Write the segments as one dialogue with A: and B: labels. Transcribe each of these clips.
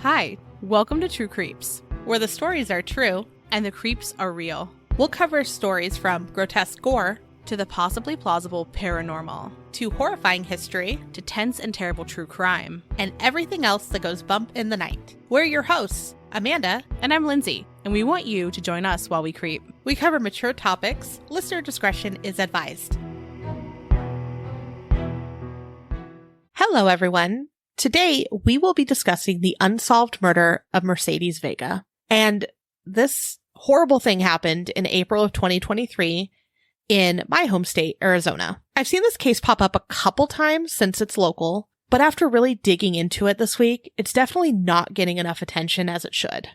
A: Hi, welcome to True Creeps, where the stories are true and the creeps are real. We'll cover stories from grotesque gore to the possibly plausible paranormal, to horrifying history, to tense and terrible true crime, and everything else that goes bump in the night. We're your hosts, Amanda, and I'm Lindsay, and we want you to join us while we creep. We cover mature topics. Listener discretion is advised. Hello, everyone. Today, we will be discussing the unsolved murder of Mercedes Vega. And this horrible thing happened in April of 2023 in my home state, Arizona. I've seen this case pop up a couple times since it's local, but after really digging into it this week, it's definitely not getting enough attention as it should.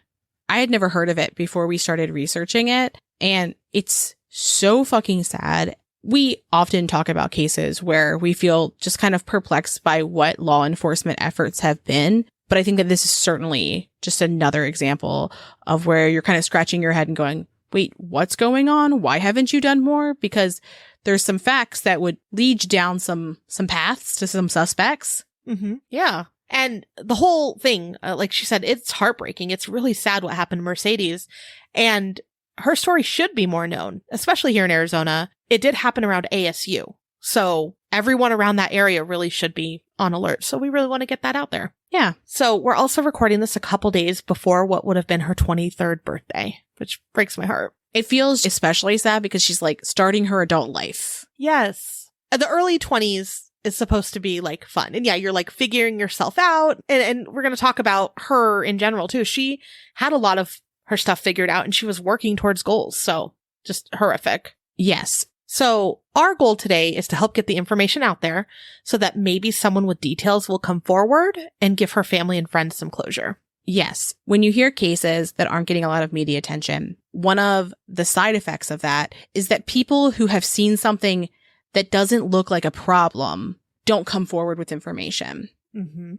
B: I had never heard of it before we started researching it, and it's so fucking sad. We often talk about cases where we feel just kind of perplexed by what law enforcement efforts have been. But I think that this is certainly just another example of where you're kind of scratching your head and going, wait, what's going on? Why haven't you done more? Because there's some facts that would lead you down some paths to some suspects.
A: Mm-hmm. Yeah. And the whole thing, like she said, it's heartbreaking. It's really sad what happened to Mercedes. And her story should be more known, especially here in Arizona. It did happen around ASU. So everyone around that area really should be on alert. So we really want to get that out there.
B: Yeah.
A: So we're also recording this a couple days before what would have been her 23rd birthday, which breaks my heart.
B: It feels especially sad because she's like starting her adult life.
A: Yes. The early 20s is supposed to be like fun. And yeah, you're like figuring yourself out. And we're going to talk about her in general too. She had a lot of her stuff figured out and she was working towards goals. So just horrific.
B: Yes.
A: So our goal today is to help get the information out there so that maybe someone with details will come forward and give her family and friends some closure.
B: Yes. When you hear cases that aren't getting a lot of media attention, one of the side effects of that is that people who have seen something that doesn't look like a problem don't come forward with information.
A: Mm-hmm.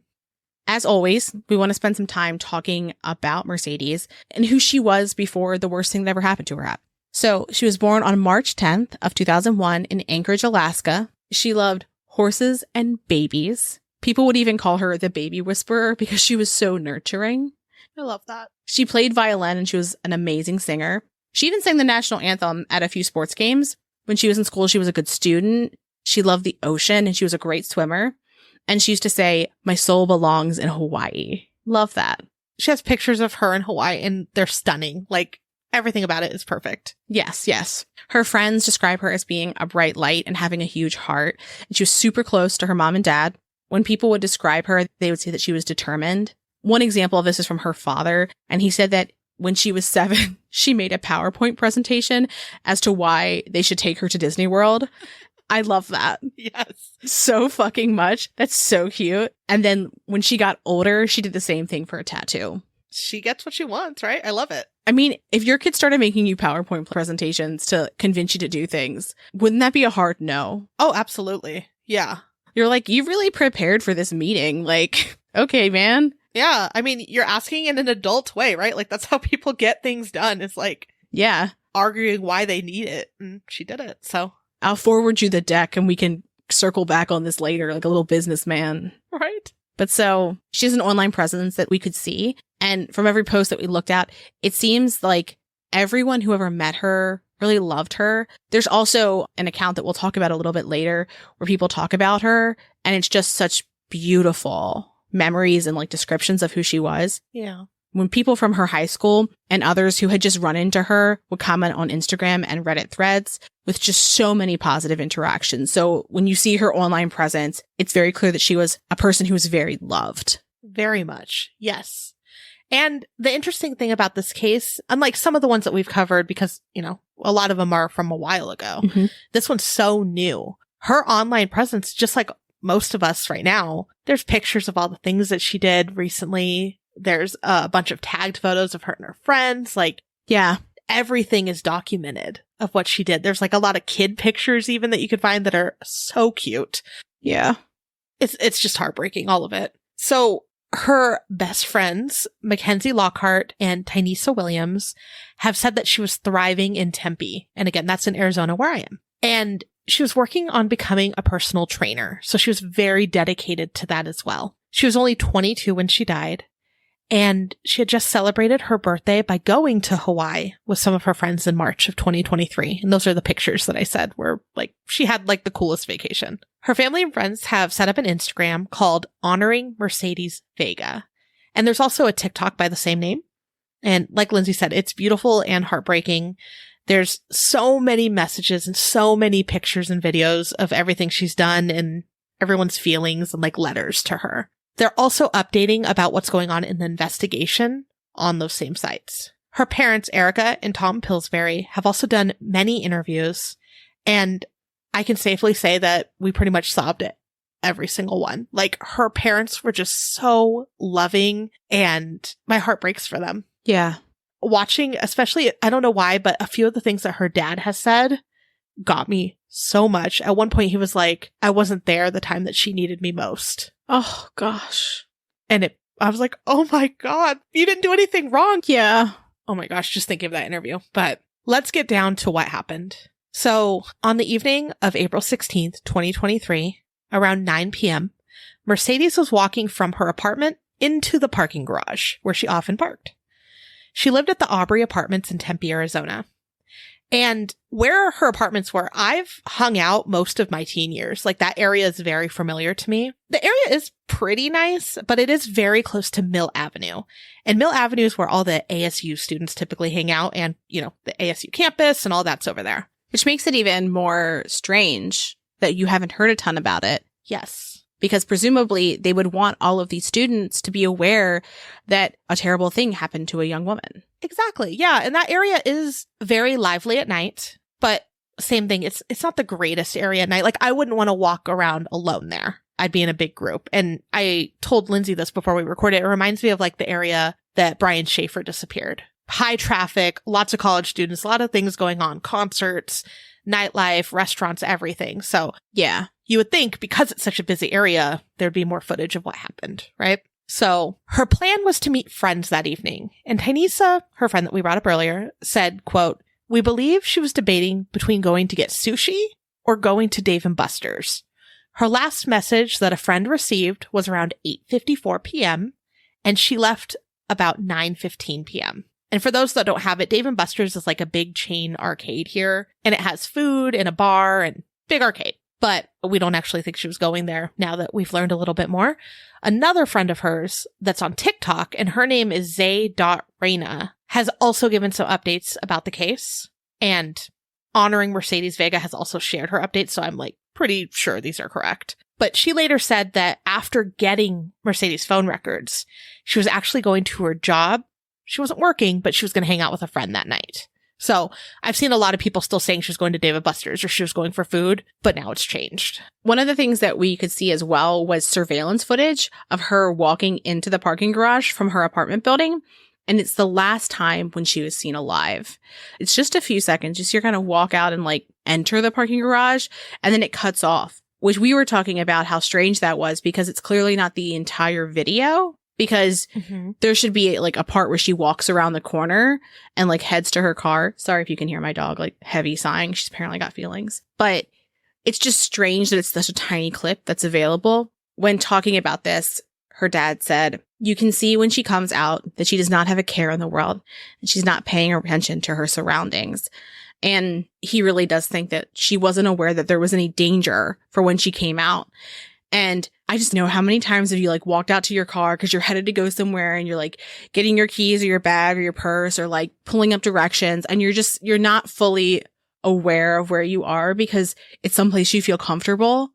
B: As always, we want to spend some time talking about Mercedes and who she was before the worst thing that ever happened to her happened. So she was born on March 10th of 2001 in Anchorage, Alaska. She loved horses and babies. People would even call her the baby whisperer because she was so nurturing.
A: I love that.
B: She played violin and she was an amazing singer. She even sang the national anthem at a few sports games. When she was in school, she was a good student. She loved the ocean and she was a great swimmer. And she used to say, "My soul belongs in Hawaii." Love that.
A: She has pictures of her in Hawaii and they're stunning. Like, everything about it is perfect.
B: Yes, yes. Her friends describe her as being a bright light and having a huge heart. And she was super close to her mom and dad. When people would describe her, they would say that she was determined. One example of this is from her father. And he said that when she was 7, she made a PowerPoint presentation as to why they should take her to Disney World. I love that.
A: Yes.
B: So fucking much. That's so cute. And then when she got older, she did the same thing for a tattoo.
A: She gets what she wants, right? I love it.
B: I mean, if your kid started making you PowerPoint presentations to convince you to do things, wouldn't that be a hard no?
A: Oh, absolutely. Yeah.
B: You're like, you really prepared for this meeting. Like, okay, man.
A: Yeah. I mean, you're asking in an adult way, right? Like, that's how people get things done. It's like,
B: yeah,
A: arguing why they need it. And she did it. So
B: I'll forward you the deck and we can circle back on this later, like a little businessman.
A: Right.
B: But so she has an online presence that we could see. And from every post that we looked at, it seems like everyone who ever met her really loved her. There's also an account that we'll talk about a little bit later where people talk about her. And it's just such beautiful memories and like descriptions of who she was.
A: Yeah.
B: When people from her high school and others who had just run into her would comment on Instagram and Reddit threads with just so many positive interactions. So when you see her online presence, it's very clear that she was a person who was very loved.
A: Very much. Yes. And the interesting thing about this case, unlike some of the ones that we've covered, because, you know, a lot of them are from a while ago, This one's so new. Her online presence, just like most of us right now, there's pictures of all the things that she did recently. There's a bunch of tagged photos of her and her friends. Like,
B: yeah,
A: everything is documented of what she did. There's like a lot of kid pictures even that you could find that are so cute.
B: Yeah.
A: It's just heartbreaking, all of it. So her best friends, Mackenzie Lockhart and Tynesa Williams, have said that she was thriving in Tempe. And again, that's in Arizona where I am. And she was working on becoming a personal trainer. So she was very dedicated to that as well. She was only 22 when she died. And she had just celebrated her birthday by going to Hawaii with some of her friends in March of 2023. And those are the pictures that I said were like, she had like the coolest vacation. Her family and friends have set up an Instagram called Honoring Mercedes Vega. And there's also a TikTok by the same name. And like Lindsay said, it's beautiful and heartbreaking. There's so many messages and so many pictures and videos of everything she's done and everyone's feelings and like letters to her. They're also updating about what's going on in the investigation on those same sites. Her parents, Erika and Tom Pillsbury, have also done many interviews, and I can safely say that we pretty much sobbed at every single one. Like, her parents were just so loving, and my heart breaks for them.
B: Yeah.
A: Watching, especially, I don't know why, but a few of the things that her dad has said got me so much. At one point, he was like, I wasn't there the time that she needed me most.
B: Oh, gosh.
A: And I was like, oh my God, you didn't do anything wrong.
B: Yeah.
A: Oh my gosh, just thinking of that interview. But let's get down to what happened. So on the evening of April 16th, 2023, around 9 p.m., Mercedes was walking from her apartment into the parking garage where she often parked. She lived at the Aubrey Apartments in Tempe, Arizona. And where her apartments were, I've hung out most of my teen years. Like, that area is very familiar to me. The area is pretty nice, but it is very close to Mill Avenue. And Mill Avenue is where all the ASU students typically hang out, and, you know, the ASU campus and all that's over there.
B: Which makes it even more strange that you haven't heard a ton about it.
A: Yes.
B: Because presumably they would want all of these students to be aware that a terrible thing happened to a young woman.
A: Exactly. Yeah. And that area is very lively at night, but same thing. It's not the greatest area at night. Like, I wouldn't want to walk around alone there. I'd be in a big group. And I told Lindsay this before we recorded. It reminds me of like the area that Brian Schaefer disappeared. High traffic, lots of college students, a lot of things going on, concerts, nightlife, restaurants, everything. So
B: yeah,
A: you would think because it's such a busy area, there'd be more footage of what happened, right? So her plan was to meet friends that evening. And Tynisa, her friend that we brought up earlier, said, quote, "We believe she was debating between going to get sushi or going to Dave & Buster's. Her last message that a friend received was around 8:54 p.m. and she left about 9:15 p.m. And for those that don't have it, Dave & Buster's is like a big chain arcade here, and it has food and a bar and big arcade. But we don't actually think she was going there now that we've learned a little bit more. Another friend of hers that's on TikTok, and her name is Zay.Reina, has also given some updates about the case. And Honoring Mercedes Vega has also shared her updates, so I'm like pretty sure these are correct. But she later said that after getting Mercedes' phone records, she was actually going to her job. She wasn't working, but she was going to hang out with a friend that night. So I've seen a lot of people still saying she was going to Dave & Buster's or she was going for food, but now it's changed.
B: One of the things that we could see as well was surveillance footage of her walking into the parking garage from her apartment building. And it's the last time when she was seen alive. It's just a few seconds. Just you're going to walk out and like enter the parking garage, and then it cuts off, which we were talking about how strange that was because it's clearly not the entire video. Because there should be like a part where she walks around the corner and like heads to her car. Sorry if you can hear my dog like heavy sighing. She's apparently got feelings. But it's just strange that it's such a tiny clip that's available. When talking about this, her dad said, "You can see when she comes out that she does not have a care in the world and she's not paying attention to her surroundings." And he really does think that she wasn't aware that there was any danger for when she came out. And I just know how many times have you like walked out to your car because you're headed to go somewhere and you're like getting your keys or your bag or your purse or like pulling up directions and you're not fully aware of where you are because it's someplace you feel comfortable.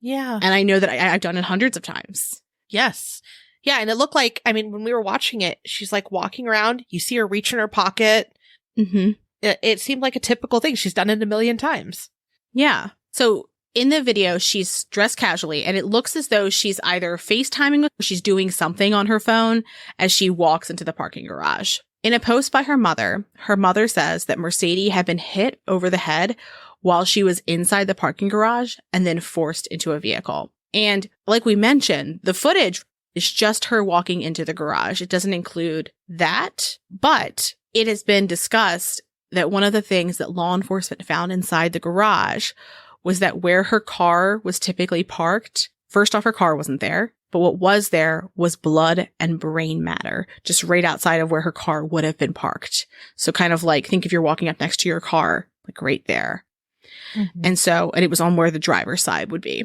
A: Yeah.
B: And I know that I've done it hundreds of times.
A: Yes. Yeah. And it looked like, I mean, when we were watching it, she's like walking around. You see her reach in her pocket. It seemed like a typical thing. She's done it a million times.
B: Yeah. So in the video, she's dressed casually, and it looks as though she's either FaceTiming or she's doing something on her phone as she walks into the parking garage. In a post by her mother says that Mercedes had been hit over the head while she was inside the parking garage and then forced into a vehicle. And like we mentioned, the footage is just her walking into the garage. It doesn't include that, but it has been discussed that one of the things that law enforcement found inside the garage was that where her car was typically parked, first off, her car wasn't there. But what was there was blood and brain matter, just right outside of where her car would have been parked. So kind of like, think if you're walking up next to your car, like right there.
A: Mm-hmm.
B: And it was on where the driver's side would be.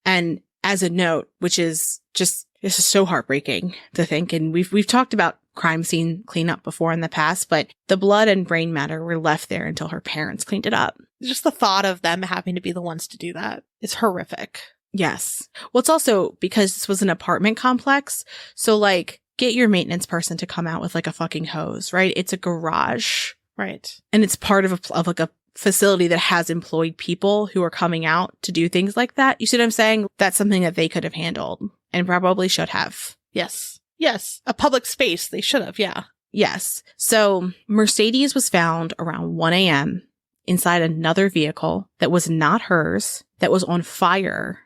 B: And as a note, which is just, this is so heartbreaking to think. And we've talked about crime scene cleanup before in the past, but the blood and brain matter were left there until her parents cleaned it up.
A: Just the thought of them having to be the ones to do that is horrific.
B: Yes. Well, it's also because this was an apartment complex. So like, get your maintenance person to come out with like a fucking hose, right? It's a garage.
A: Right.
B: And it's part of a facility that has employed people who are coming out to do things like that. You see what I'm saying? That's something that they could have handled and probably should have.
A: Yes. Yes. A public space. They should have. Yeah.
B: Yes. So Mercedes was found around 1 a.m. inside another vehicle that was not hers, that was on fire.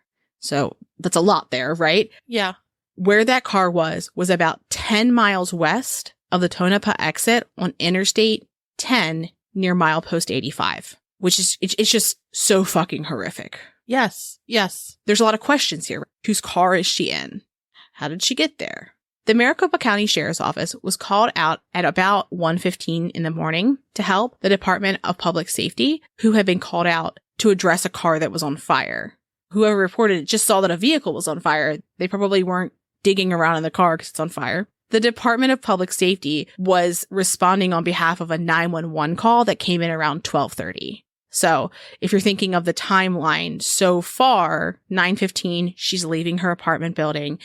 B: So that's a lot there, right?
A: Yeah.
B: Where that car was about 10 miles west of the Tonopah exit on Interstate 10 near milepost 85, which is, it's just so fucking horrific.
A: Yes. Yes.
B: There's a lot of questions here. Whose car is she in? How did she get there? The Maricopa County Sheriff's Office was called out at about 1:15 in the morning to help the Department of Public Safety, who had been called out to address a car that was on fire. Whoever reported it just saw that a vehicle was on fire. They probably weren't digging around in the car because it's on fire. The Department of Public Safety was responding on behalf of a 911 call that came in around 12:30. So if you're thinking of the timeline so far, 9:15, she's leaving her apartment building.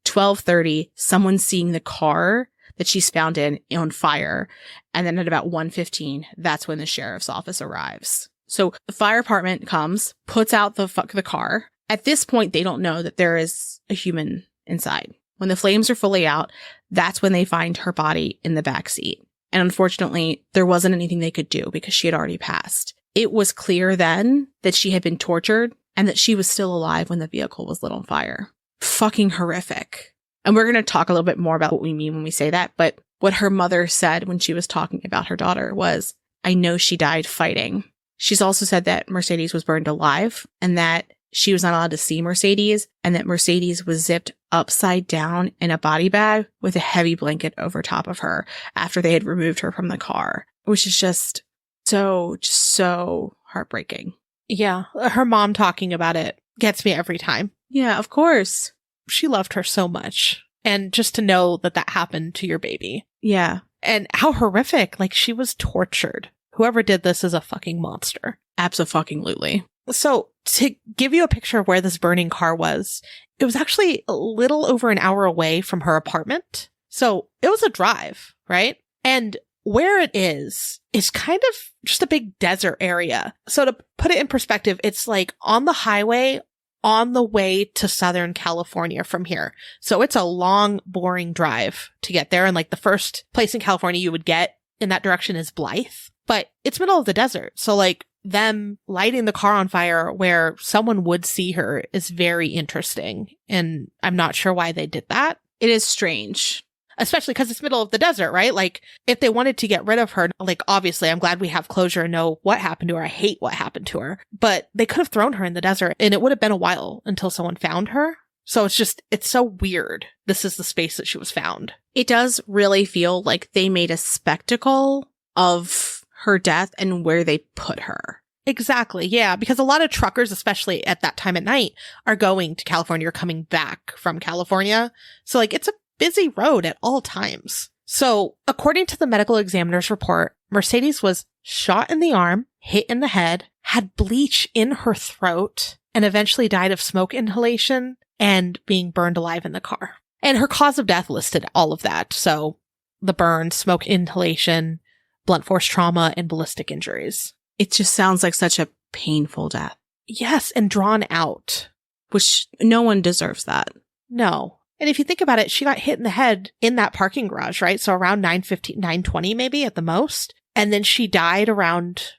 B: 12:30, someone's seeing the car that she's found in on fire. And then at about 1:15, that's when the sheriff's office arrives. So the fire department comes, puts out the car. At this point, they don't know that there is a human inside. When the flames are fully out, that's when they find her body in the back seat. And unfortunately, there wasn't anything they could do because she had already passed. It was clear then that she had been tortured and that she was still alive when the vehicle was lit on fire. Fucking horrific. And we're going to talk a little bit more about what we mean when we say that. But what her mother said when she was talking about her daughter was, I know she died fighting. She's also said that Mercedes was burned alive and that she was not allowed to see Mercedes and that Mercedes was zipped upside down in a body bag with a heavy blanket over top of her after they had removed her from the car, which is just so heartbreaking.
A: Yeah. Her mom talking about it gets me every time.
B: Yeah, of course.
A: She loved her so much. And just to know that that happened to your baby.
B: Yeah.
A: And how horrific. Like, she was tortured. Whoever did this is a fucking monster.
B: Abso-fucking-lutely.
A: So to give you a picture of where this burning car was, it was actually a little over an hour away from her apartment. So it was a drive, right? And where it is kind of just a big desert area. So to put it in perspective, it's like on the highway on the way to Southern California from here. So it's a long, boring drive to get there. And like the first place in California you would get in that direction is Blythe, but it's middle of the desert. So like them lighting the car on fire where someone would see her is very interesting. And I'm not sure why they did that.
B: It is strange.
A: Especially because it's middle of the desert, right? Like, if they wanted to get rid of her, like, obviously, I'm glad we have closure and know what happened to her. I hate what happened to her. But they could have thrown her in the desert, and it would have been a while until someone found her. So it's so weird. This is the space that she was found.
B: It does really feel like they made a spectacle of her death and where they put her.
A: Exactly, yeah. Because a lot of truckers, especially at that time at night, are going to California or coming back from California. So, like, it's a busy road at all times. So, according to the medical examiner's report, Mercedes was shot in the arm, hit in the head, had bleach in her throat, and eventually died of smoke inhalation and being burned alive in the car. And her cause of death listed all of that. So, the burn, smoke inhalation, blunt force trauma, and ballistic injuries.
B: It just sounds like such a painful death.
A: Yes, and drawn out.
B: Which no one deserves that.
A: No. And if you think about it, she got hit in the head in that parking garage, right? So around 9:15, 9:20 maybe at the most. And then she died around,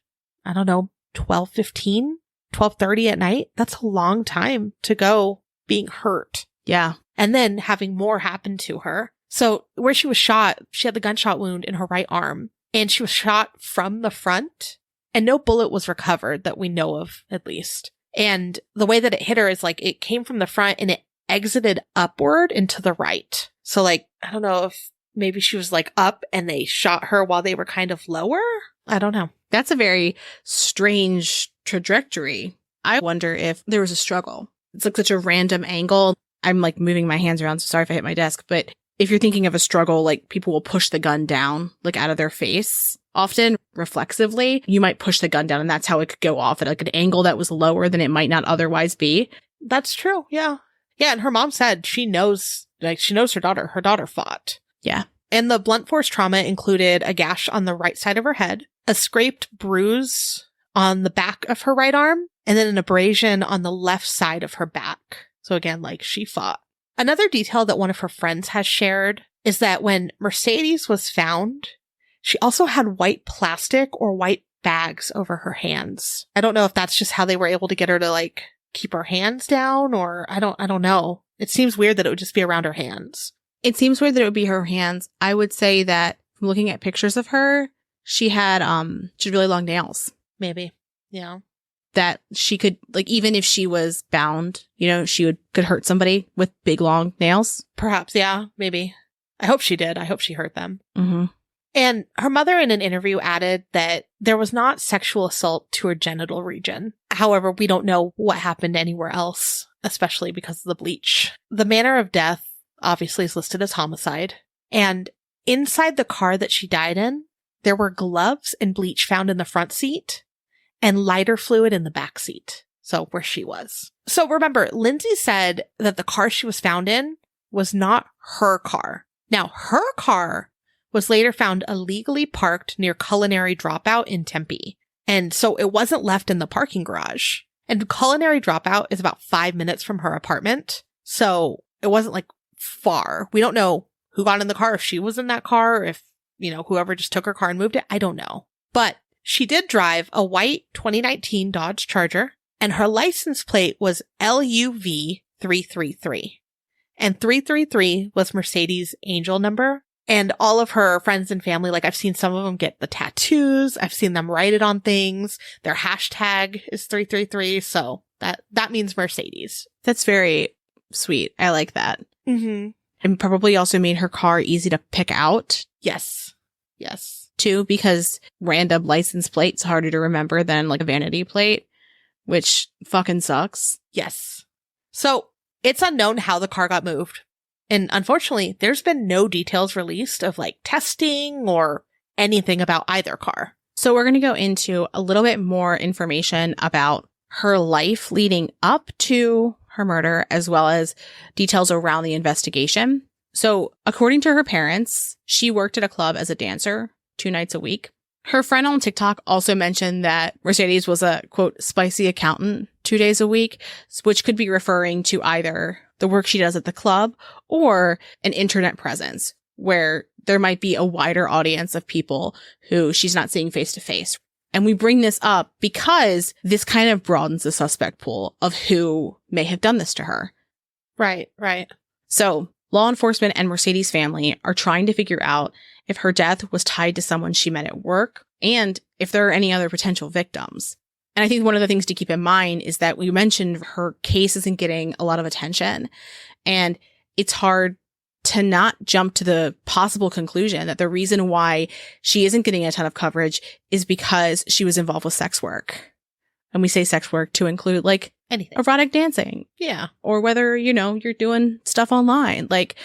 A: I don't know, 12:15, 12:30 at night. That's a long time to go being hurt.
B: Yeah.
A: And then having more happen to her. So where she was shot, she had the gunshot wound in her right arm. And she was shot from the front. And no bullet was recovered that we know of, at least. And the way that it hit her is like it came from the front and it exited upward and to the right. So like, I don't know if maybe she was like up and they shot her while they were kind of lower. I don't know.
B: That's a very strange trajectory. I wonder if there was a struggle. It's like such a random angle. I'm like moving my hands around, so sorry if I hit my desk. But if you're thinking of a struggle, like people will push the gun down, like out of their face. Often reflexively, you might push the gun down and that's how it could go off at like an angle that was lower than it might not otherwise be.
A: That's true. Yeah. Yeah. And her mom said she knows her daughter. Her daughter fought.
B: Yeah.
A: And the blunt force trauma included a gash on the right side of her head, a scraped bruise on the back of her right arm, and then an abrasion on the left side of her back. So again, like she fought. Another detail that one of her friends has shared is that when Mercedes was found, she also had white plastic or white bags over her hands. I don't know if that's just how they were able to get her to like keep her hands down, or I don't know. It seems weird that it would just be around her hands.
B: It seems weird that it would be her hands. I would say that from looking at pictures of her, she had really long nails.
A: Maybe. Yeah.
B: That she could, like, even if she was bound, she could hurt somebody with big long nails.
A: Perhaps, yeah, maybe. I hope she did. I hope she hurt them.
B: Mm-hmm.
A: And her mother in an interview added that there was not sexual assault to her genital region. However, we don't know what happened anywhere else, especially because of the bleach. The manner of death obviously is listed as homicide. And inside the car that she died in, there were gloves and bleach found in the front seat and lighter fluid in the back seat. So where she was. So remember, Lindsay said that the car she was found in was not her car. Now, her car was later found illegally parked near Culinary Dropout in Tempe. And so it wasn't left in the parking garage. And Culinary Dropout is about 5 minutes from her apartment. So it wasn't like far. We don't know who got in the car, if she was in that car, or if, whoever just took her car and moved it. I don't know. But she did drive a white 2019 Dodge Charger, and her license plate was LUV 333. And 333 was Mercedes' angel number. And all of her friends and family, like I've seen some of them get the tattoos. I've seen them write it on things. Their hashtag is 333. So that means Mercedes.
B: That's very sweet. I like that.
A: Mm-hmm.
B: And probably also made her car easy to pick out.
A: Yes. Yes.
B: Too, because random license plate's harder to remember than like a vanity plate, which fucking sucks.
A: Yes. So it's unknown how the car got moved. And unfortunately, there's been no details released of like testing or anything about either car.
B: So we're going to go into a little bit more information about her life leading up to her murder, as well as details around the investigation. So according to her parents, she worked at a club as a dancer 2 nights a week. Her friend on TikTok also mentioned that Mercedes was a, quote, spicy accountant 2 days a week, which could be referring to either the work she does at the club or an internet presence where there might be a wider audience of people who she's not seeing face to face. And we bring this up because this kind of broadens the suspect pool of who may have done this to her.
A: Right, right.
B: So law enforcement and Mercedes' family are trying to figure out if her death was tied to someone she met at work and if there are any other potential victims. And I think one of the things to keep in mind is that we mentioned her case isn't getting a lot of attention, and it's hard to not jump to the possible conclusion that the reason why she isn't getting a ton of coverage is because she was involved with sex work. And we say sex work to include like
A: anything,
B: erotic dancing.
A: Yeah.
B: Or whether, you're doing stuff online, like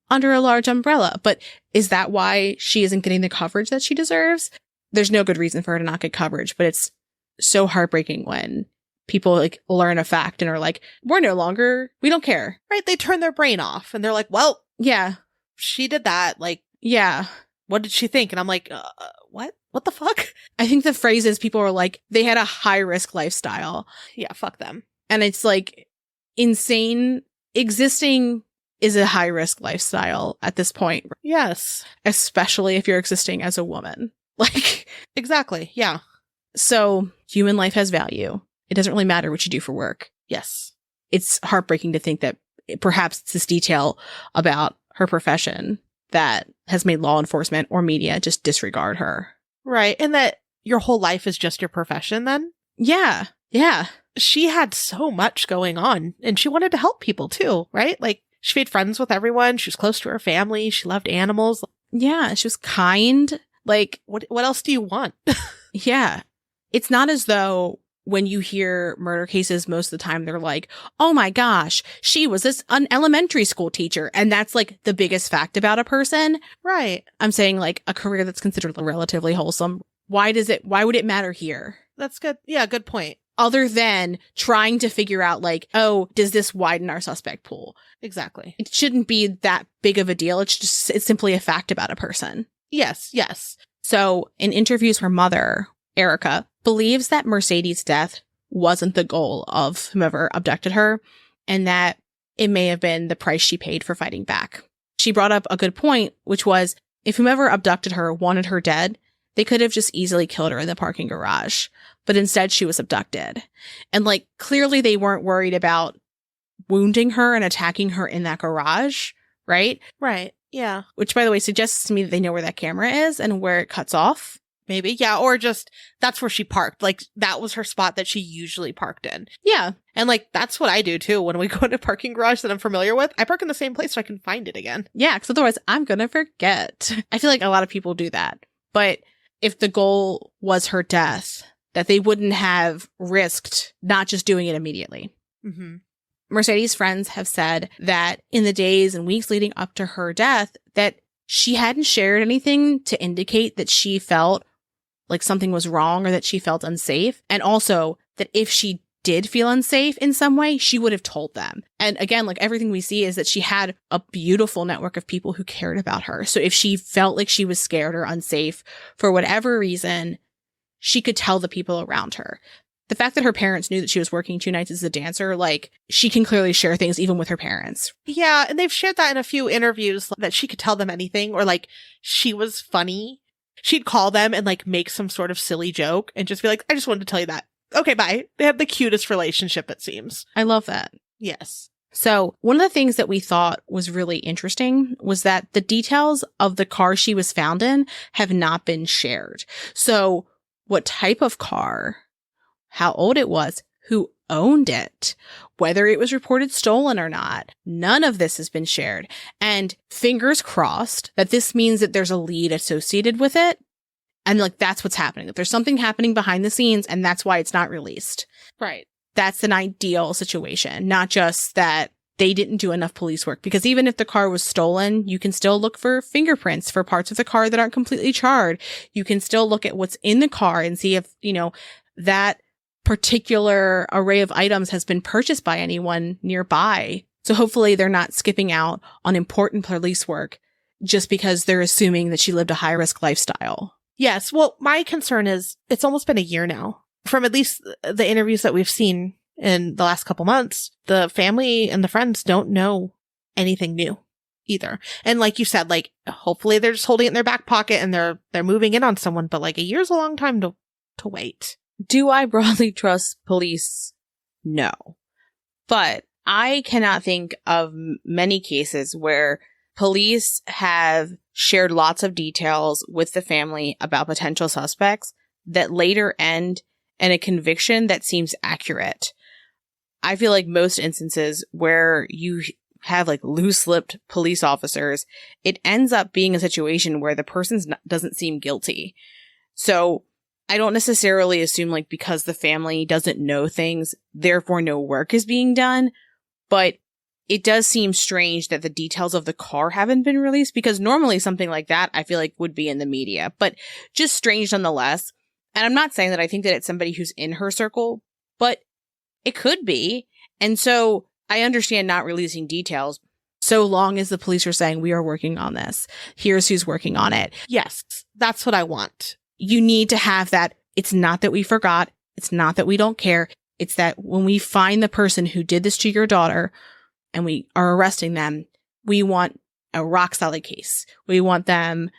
B: under a large umbrella. But is that why she isn't getting the coverage that she deserves? There's no good reason for her to not get coverage, but it's so heartbreaking when people like learn a fact and are like, we don't care.
A: Right. They turn their brain off and they're like, well,
B: yeah,
A: she did that. Like,
B: yeah.
A: What did she think? And I'm like, what? What the fuck?
B: I think the phrase is people are like, they had a high risk lifestyle.
A: Yeah, fuck them.
B: And it's like insane. Existing is a high risk lifestyle at this point.
A: Yes.
B: Especially if you're existing as a woman. Like,
A: exactly. Yeah.
B: So human life has value. It doesn't really matter what you do for work.
A: Yes.
B: It's heartbreaking to think that perhaps it's this detail about her profession that has made law enforcement or media just disregard her.
A: Right. And that your whole life is just your profession then?
B: Yeah. Yeah.
A: She had so much going on, and she wanted to help people too, right? Like, she made friends with everyone. She was close to her family. She loved animals.
B: Yeah. She was kind. Like,
A: what else do you want?
B: Yeah. It's not as though when you hear murder cases, most of the time they're like, oh my gosh, she was an elementary school teacher. And that's like the biggest fact about a person.
A: Right.
B: I'm saying like a career that's considered relatively wholesome. Why would it matter here?
A: That's good. Yeah, good point.
B: Other than trying to figure out like, oh, does this widen our suspect pool?
A: Exactly.
B: It shouldn't be it's big of a deal. It's simply a fact about a person.
A: Yes.
B: So in interviews, her mother, Erika, believes that Mercedes' death wasn't the goal of whomever abducted her, and that it may have been the price she paid for fighting back. She brought up a good point, which was if whomever abducted her wanted her dead, they could have just easily killed her in the parking garage. But instead, she was abducted. And like, clearly they weren't worried about wounding her and attacking her in that garage, right?
A: Right. Yeah.
B: Which, by the way, suggests to me that they know where that camera is and where it cuts off.
A: Maybe. Yeah. Or just that's where she parked. Like, that was her spot that she usually parked in.
B: Yeah.
A: And like, that's what I do too. When we go to a parking garage that I'm familiar with, I park in the same place so I can find it again.
B: Yeah. Because otherwise I'm going to forget. I feel like a lot of people do that. But if the goal was her death, that they wouldn't have risked not just doing it immediately.
A: Mm-hmm.
B: Mercedes' friends have said that in the days and weeks leading up to her death, that she hadn't shared anything to indicate that she felt like something was wrong or that she felt unsafe. And also that if she did feel unsafe in some way, she would have told them. And again, like everything we see is that she had a beautiful network of people who cared about her. So if she felt like she was scared or unsafe for whatever reason, she could tell the people around her. The fact that her parents knew that she was working 2 nights as a dancer, like, she can clearly share things even with her parents.
A: Yeah, and they've shared that in a few interviews, that she could tell them anything, or like, she was funny. She'd call them and like make some sort of silly joke and just be like, I just wanted to tell you that. Okay, bye. They have the cutest relationship, it seems.
B: I love that.
A: Yes.
B: So one of the things that we thought was really interesting was that the details of the car she was found in have not been shared. So what type of car, how old it was, who owned it, whether it was reported stolen or not. None of this has been shared. And fingers crossed that this means that there's a lead associated with it. And like, that's what's happening. If there's something happening behind the scenes and that's why it's not released.
A: Right.
B: That's an ideal situation, not just that they didn't do enough police work. Because even if the car was stolen, you can still look for fingerprints for parts of the car that aren't completely charred. You can still look at what's in the car and see if, that particular array of items has been purchased by anyone nearby. So hopefully they're not skipping out on important police work just because they're assuming that she lived a high-risk lifestyle.
A: Yes. Well, my concern is it's almost been a year now. From at least the interviews that we've seen in the last couple months, the family and the friends don't know anything new either. And like you said, like, hopefully they're just holding it in their back pocket and they're moving in on someone, but like a year's a long time to wait.
B: Do I broadly trust police? No. But I cannot think of many cases where police have shared lots of details with the family about potential suspects that later end in a conviction that seems accurate. I feel like most instances where you have like loose-lipped police officers, it ends up being a situation where the person doesn't seem guilty. So I don't necessarily assume like because the family doesn't know things, therefore no work is being done. But it does seem strange that the details of the car haven't been released, because normally something like that I feel like would be in the media, but just strange nonetheless. And I'm not saying that I think that it's somebody who's in her circle, but it could be. And so I understand not releasing details so long as the police are saying, we are working on this. Here's who's working on it.
A: Yes, that's what I want.
B: You need to have that. It's not that we forgot. It's not that we don't care. It's that when we find the person who did this to your daughter and we are arresting them, we want a rock solid case. We want them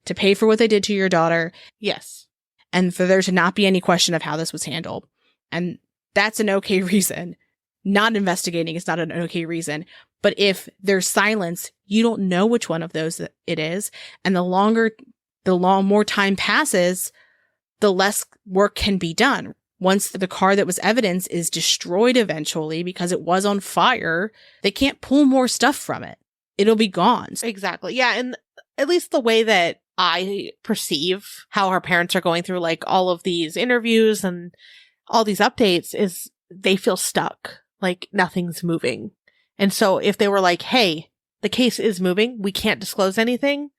B: to pay for what they did to your daughter.
A: Yes.
B: And for there to not be any question of how this was handled. And that's an okay reason. Not investigating is not an okay reason. But if there's silence, you don't know which one of those it is. And the more time passes, the less work can be done. once the car that was evidence is destroyed eventually because it was on fire, they can't pull more stuff from it. It'll be gone.
A: Exactly. Yeah. And at least the way that I perceive how her parents are going through like all of these interviews and all these updates is they feel stuck, like nothing's moving. And so if they were like, hey, the case is moving, we can't disclose anything,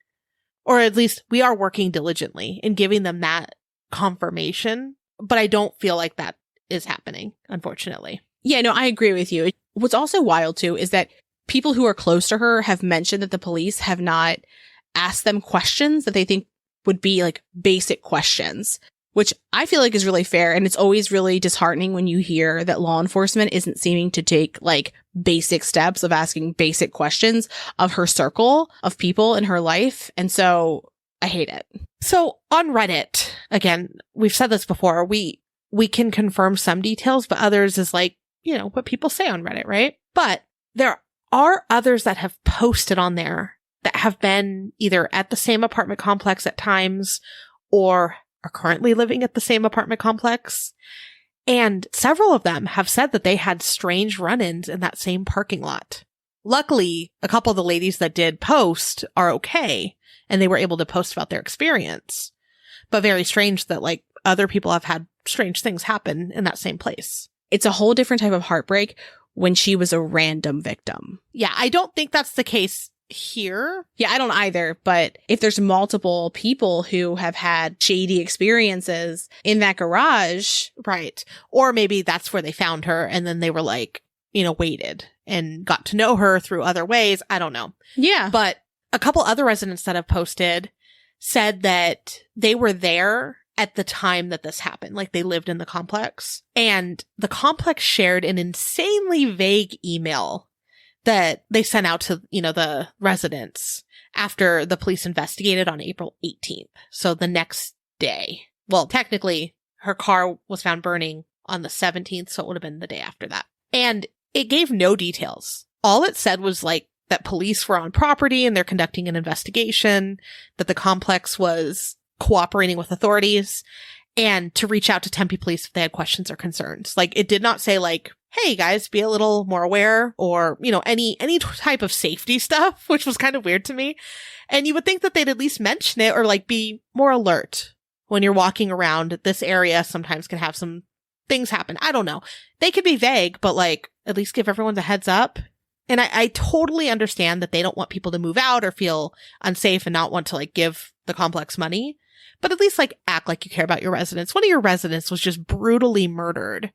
A: or at least we are working diligently in giving them that confirmation. But I don't feel like that is happening, unfortunately.
B: Yeah, no, I agree with you. What's also wild too is that people who are close to her have mentioned that the police have not asked them questions that they think would be like basic questions, which I feel like is really fair. And it's always really disheartening when you hear that law enforcement isn't seeming to take like basic steps of asking basic questions of her circle of people in her life. And so I hate it.
A: So on Reddit, again, we've said this before, we can confirm some details, but others is like, you know, what people say on Reddit, right? But there are others that have posted on there that have been either at the same apartment complex at times or are currently living at the same apartment complex. And several of them have said that they had strange run-ins in that same parking lot. Luckily, a couple of the ladies that did post are okay, and they were able to post about their experience. But very strange that like other people have had strange things happen in that same place.
B: It's a whole different type of heartbreak when she was a random victim.
A: Yeah, I don't think that's the case here.
B: Yeah, I don't either. But if there's multiple people who have had shady experiences in that garage.
A: Right. Or maybe that's where they found her and then they were like, you know, waited and got to know her through other ways. I don't know.
B: Yeah.
A: But a couple other residents that have posted said that they were there at the time that this happened. Like they lived in the complex, and the complex shared an insanely vague email that they sent out to, you know, the residents after the police investigated on April 18th. So the next day. Well, technically her car was found burning on the 17th. So it would have been the day after that. And it gave no details. All it said was like that police were on property and they're conducting an investigation, that the complex was cooperating with authorities, and to reach out to Tempe police if they had questions or concerns. Like it did not say like, hey guys, be a little more aware, or, you know, any type of safety stuff, which was kind of weird to me. And you would think that they'd at least mention it or like be more alert when you're walking around this area. Sometimes can have some things happen. I don't know. They could be vague, but like at least give everyone the heads up. And I totally understand that they don't want people to move out or feel unsafe and not want to like give the complex money, but at least like act like you care about your residents. One of your residents was just brutally murdered.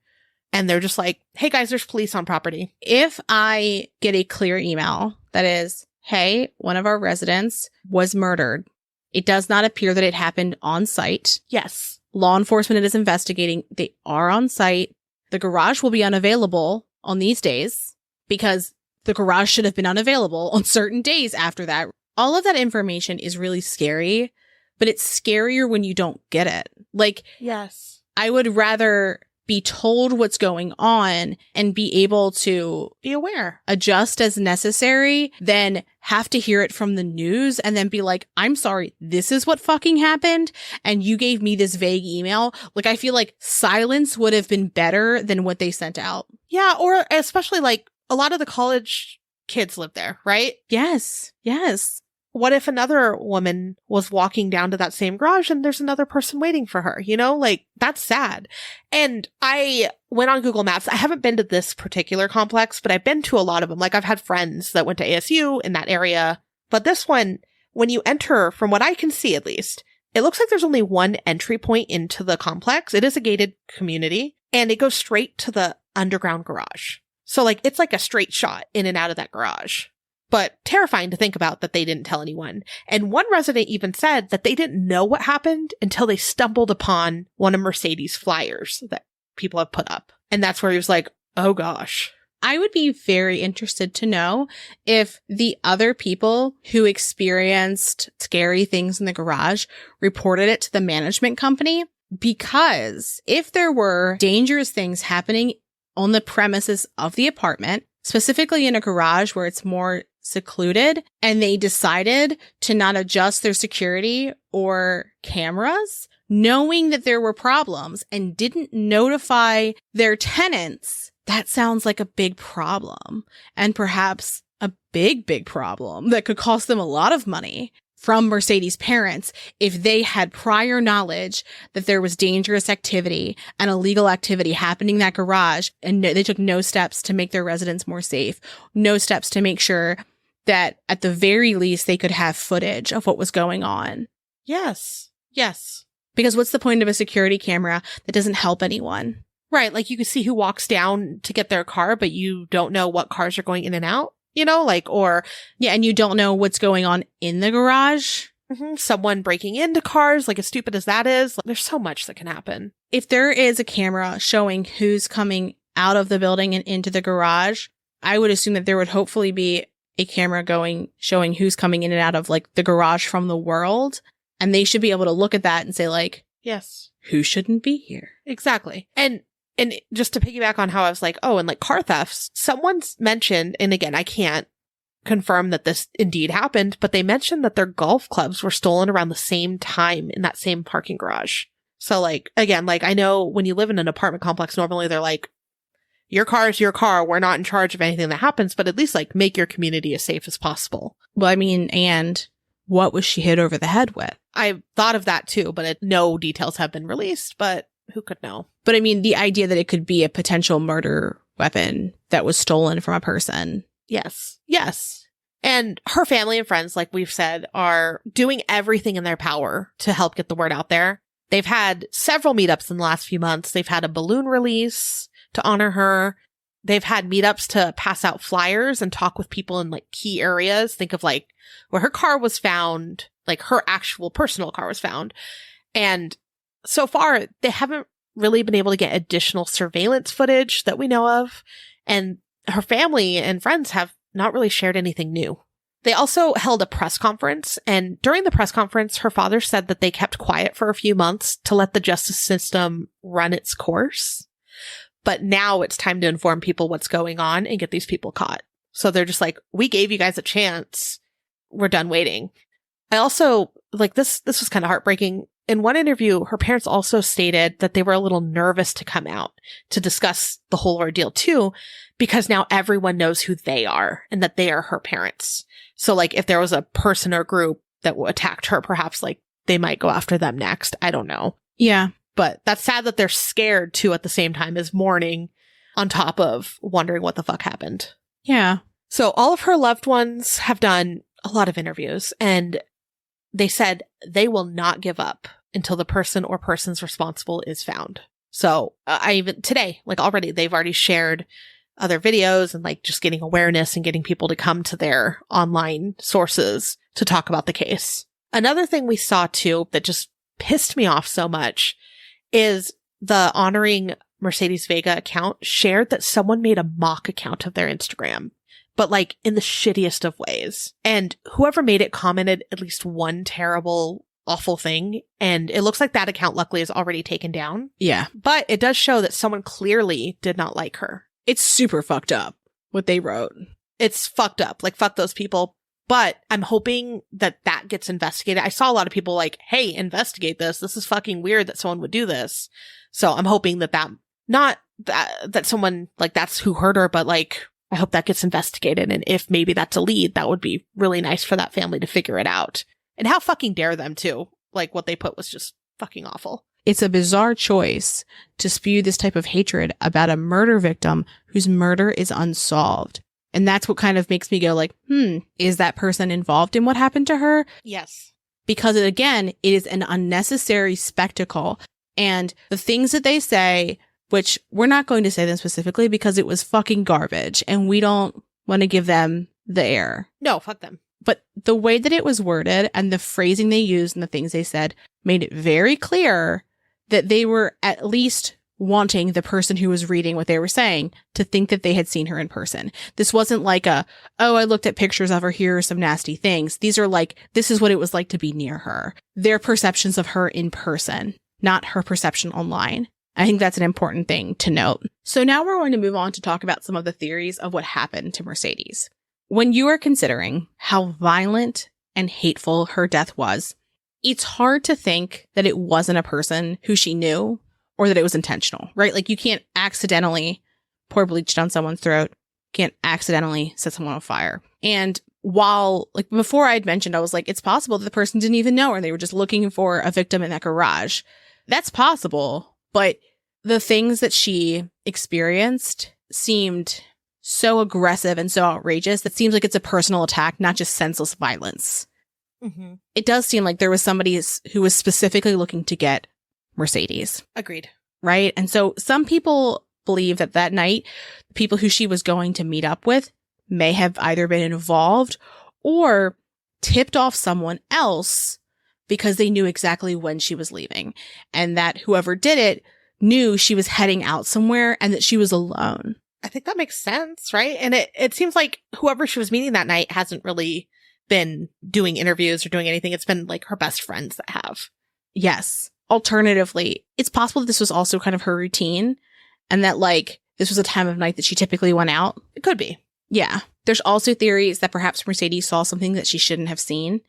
A: And they're just like, hey guys, there's police on property.
B: If I get a clear email that is, hey, one of our residents was murdered, it does not appear that it happened on site.
A: Yes.
B: Law enforcement is investigating. They are on site. The garage will be unavailable on these days because the garage should have been unavailable on certain days after that. All of that information is really scary, but it's scarier when you don't get it. Like,
A: yes,
B: I would rather be told what's going on and be able to
A: be aware,
B: adjust as necessary than have to hear it from the news and then be like, I'm sorry, this is what fucking happened. And you gave me this vague email. Like, I feel like silence would have been better than what they sent out.
A: Yeah. Or especially like a lot of the college kids live there, right?
B: Yes. Yes.
A: What if another woman was walking down to that same garage and there's another person waiting for her? You know, like that's sad. And I went on Google Maps. I haven't been to this particular complex, but I've been to a lot of them. Like I've had friends that went to ASU in that area. But this one, when you enter, from what I can see at least, it looks like there's only one entry point into the complex. It is a gated community and it goes straight to the underground garage. So like it's like a straight shot in and out of that garage. But terrifying to think about that they didn't tell anyone. And one resident even said that they didn't know what happened until they stumbled upon one of Mercedes' flyers that people have put up. And that's where he was like, oh gosh.
B: I would be very interested to know if the other people who experienced scary things in the garage reported it to the management company. Because if there were dangerous things happening on the premises of the apartment, specifically in a garage where it's more secluded, and they decided to not adjust their security or cameras, knowing that there were problems and didn't notify their tenants, that sounds like a big problem, and perhaps a big problem that could cost them a lot of money from Mercedes' parents if they had prior knowledge that there was dangerous activity and illegal activity happening in that garage, and they took no steps to make their residents more safe, no steps to make sure that at the very least they could have footage of what was going on.
A: Yes. Yes.
B: Because what's the point of a security camera that doesn't help anyone?
A: Right. Like you can see who walks down to get their car, but you don't know what cars are going in and out, you know, like, or.
B: Yeah. And you don't know what's going on in the garage.
A: Someone breaking into cars, like as stupid as that is. Like, there's so much that can happen.
B: If there is a camera showing who's coming out of the building and into the garage, I would assume that there would hopefully be a camera showing who's coming in and out of like the garage from the world. And they should be able to look at that and say like,
A: yes,
B: who shouldn't be here?
A: Exactly. And just to piggyback on how I was like, oh, and like car thefts, someone's mentioned, and again, I can't confirm that this indeed happened, but they mentioned that their golf clubs were stolen around the same time in that same parking garage. So like, again, like I know when you live in an apartment complex, normally they're like, your car is your car. We're not in charge of anything that happens, but at least like make your community as safe as possible.
B: Well, I mean, and what was she hit over the head with?
A: I thought of that too, but no details have been released, but who could know?
B: But I mean, the idea that it could be a potential murder weapon that was stolen from a person.
A: Yes. Yes. And her family and friends, like we've said, are doing everything in their power to help get the word out there. They've had several meetups in the last few months. They've had a balloon release to honor her. They've had meetups to pass out flyers and talk with people in like key areas. Think of like where her car was found, like her actual personal car was found. And so far, they haven't really been able to get additional surveillance footage that we know of. And her family and friends have not really shared anything new. They also held a press conference, and during the press conference, her father said that they kept quiet for a few months to let the justice system run its course. But now it's time to inform people what's going on and get these people caught. So they're just like, we gave you guys a chance. We're done waiting. I also, like, this was kind of heartbreaking. In one interview, her parents also stated that they were a little nervous to come out to discuss the whole ordeal too, because now everyone knows who they are and that they are her parents. So like if there was a person or group that attacked her, perhaps like they might go after them next. I don't know.
B: Yeah.
A: But that's sad that they're scared too at the same time as mourning on top of wondering what the fuck happened.
B: Yeah.
A: So all of her loved ones have done a lot of interviews, and they said they will not give up until the person or persons responsible is found. So I even today, like already, they've already shared other videos and like just getting awareness and getting people to come to their online sources to talk about the case. Another thing we saw too that just pissed me off so much is the Honoring Mercedes Vega account shared that someone made a mock account of their Instagram, but like in the shittiest of ways. And whoever made it commented at least one terrible, awful thing. And it looks like that account luckily is already taken down.
B: Yeah.
A: But it does show that someone clearly did not like her.
B: It's super fucked up what they wrote.
A: It's fucked up. Like, fuck those people. But I'm hoping that that gets investigated. I saw a lot of people like, hey, investigate this. This is fucking weird that someone would do this. So I'm hoping that not that someone like that's who hurt her, but like, I hope that gets investigated. And if maybe that's a lead, that would be really nice for that family to figure it out. And how fucking dare them too. Like what they put was just fucking awful.
B: It's a bizarre choice to spew this type of hatred about a murder victim whose murder is unsolved. And that's what kind of makes me go like, is that person involved in what happened to her?
A: Yes.
B: Because again, it is an unnecessary spectacle. And the things that they say, which we're not going to say them specifically because it was fucking garbage and we don't want to give them the air.
A: No, fuck them.
B: But the way that it was worded and the phrasing they used and the things they said made it very clear that they were at least wanting the person who was reading what they were saying to think that they had seen her in person. This wasn't like I looked at pictures of her, here are some nasty things. These are like, this is what it was like to be near her. Their perceptions of her in person, not her perception online. I think that's an important thing to note. So now we're going to move on to talk about some of the theories of what happened to Mercedes. When you are considering how violent and hateful her death was, it's hard to think that it wasn't a person who she knew or that it was intentional, right? Like you can't accidentally pour bleach down someone's throat, can't accidentally set someone on fire. And while, like before I'd mentioned, I was like, it's possible that the person didn't even know her. They were just looking for a victim in that garage. That's possible. But the things that she experienced seemed so aggressive and so outrageous that seems like it's a personal attack, not just senseless violence.
A: Mm-hmm.
B: It does seem like there was somebody who was specifically looking to get Mercedes.
A: Agreed.
B: Right? And so some people believe that that night, the people who she was going to meet up with may have either been involved or tipped off someone else because they knew exactly when she was leaving, and that whoever did it knew she was heading out somewhere and that she was alone.
A: I think that makes sense, right? And it seems like whoever she was meeting that night hasn't really been doing interviews or doing anything. It's been like her best friends that have.
B: Yes. Alternatively, it's possible that this was also kind of her routine and that like this was a time of night that she typically went out.
A: It could be.
B: Yeah. There's also theories that perhaps Mercedes saw something that she shouldn't have seen,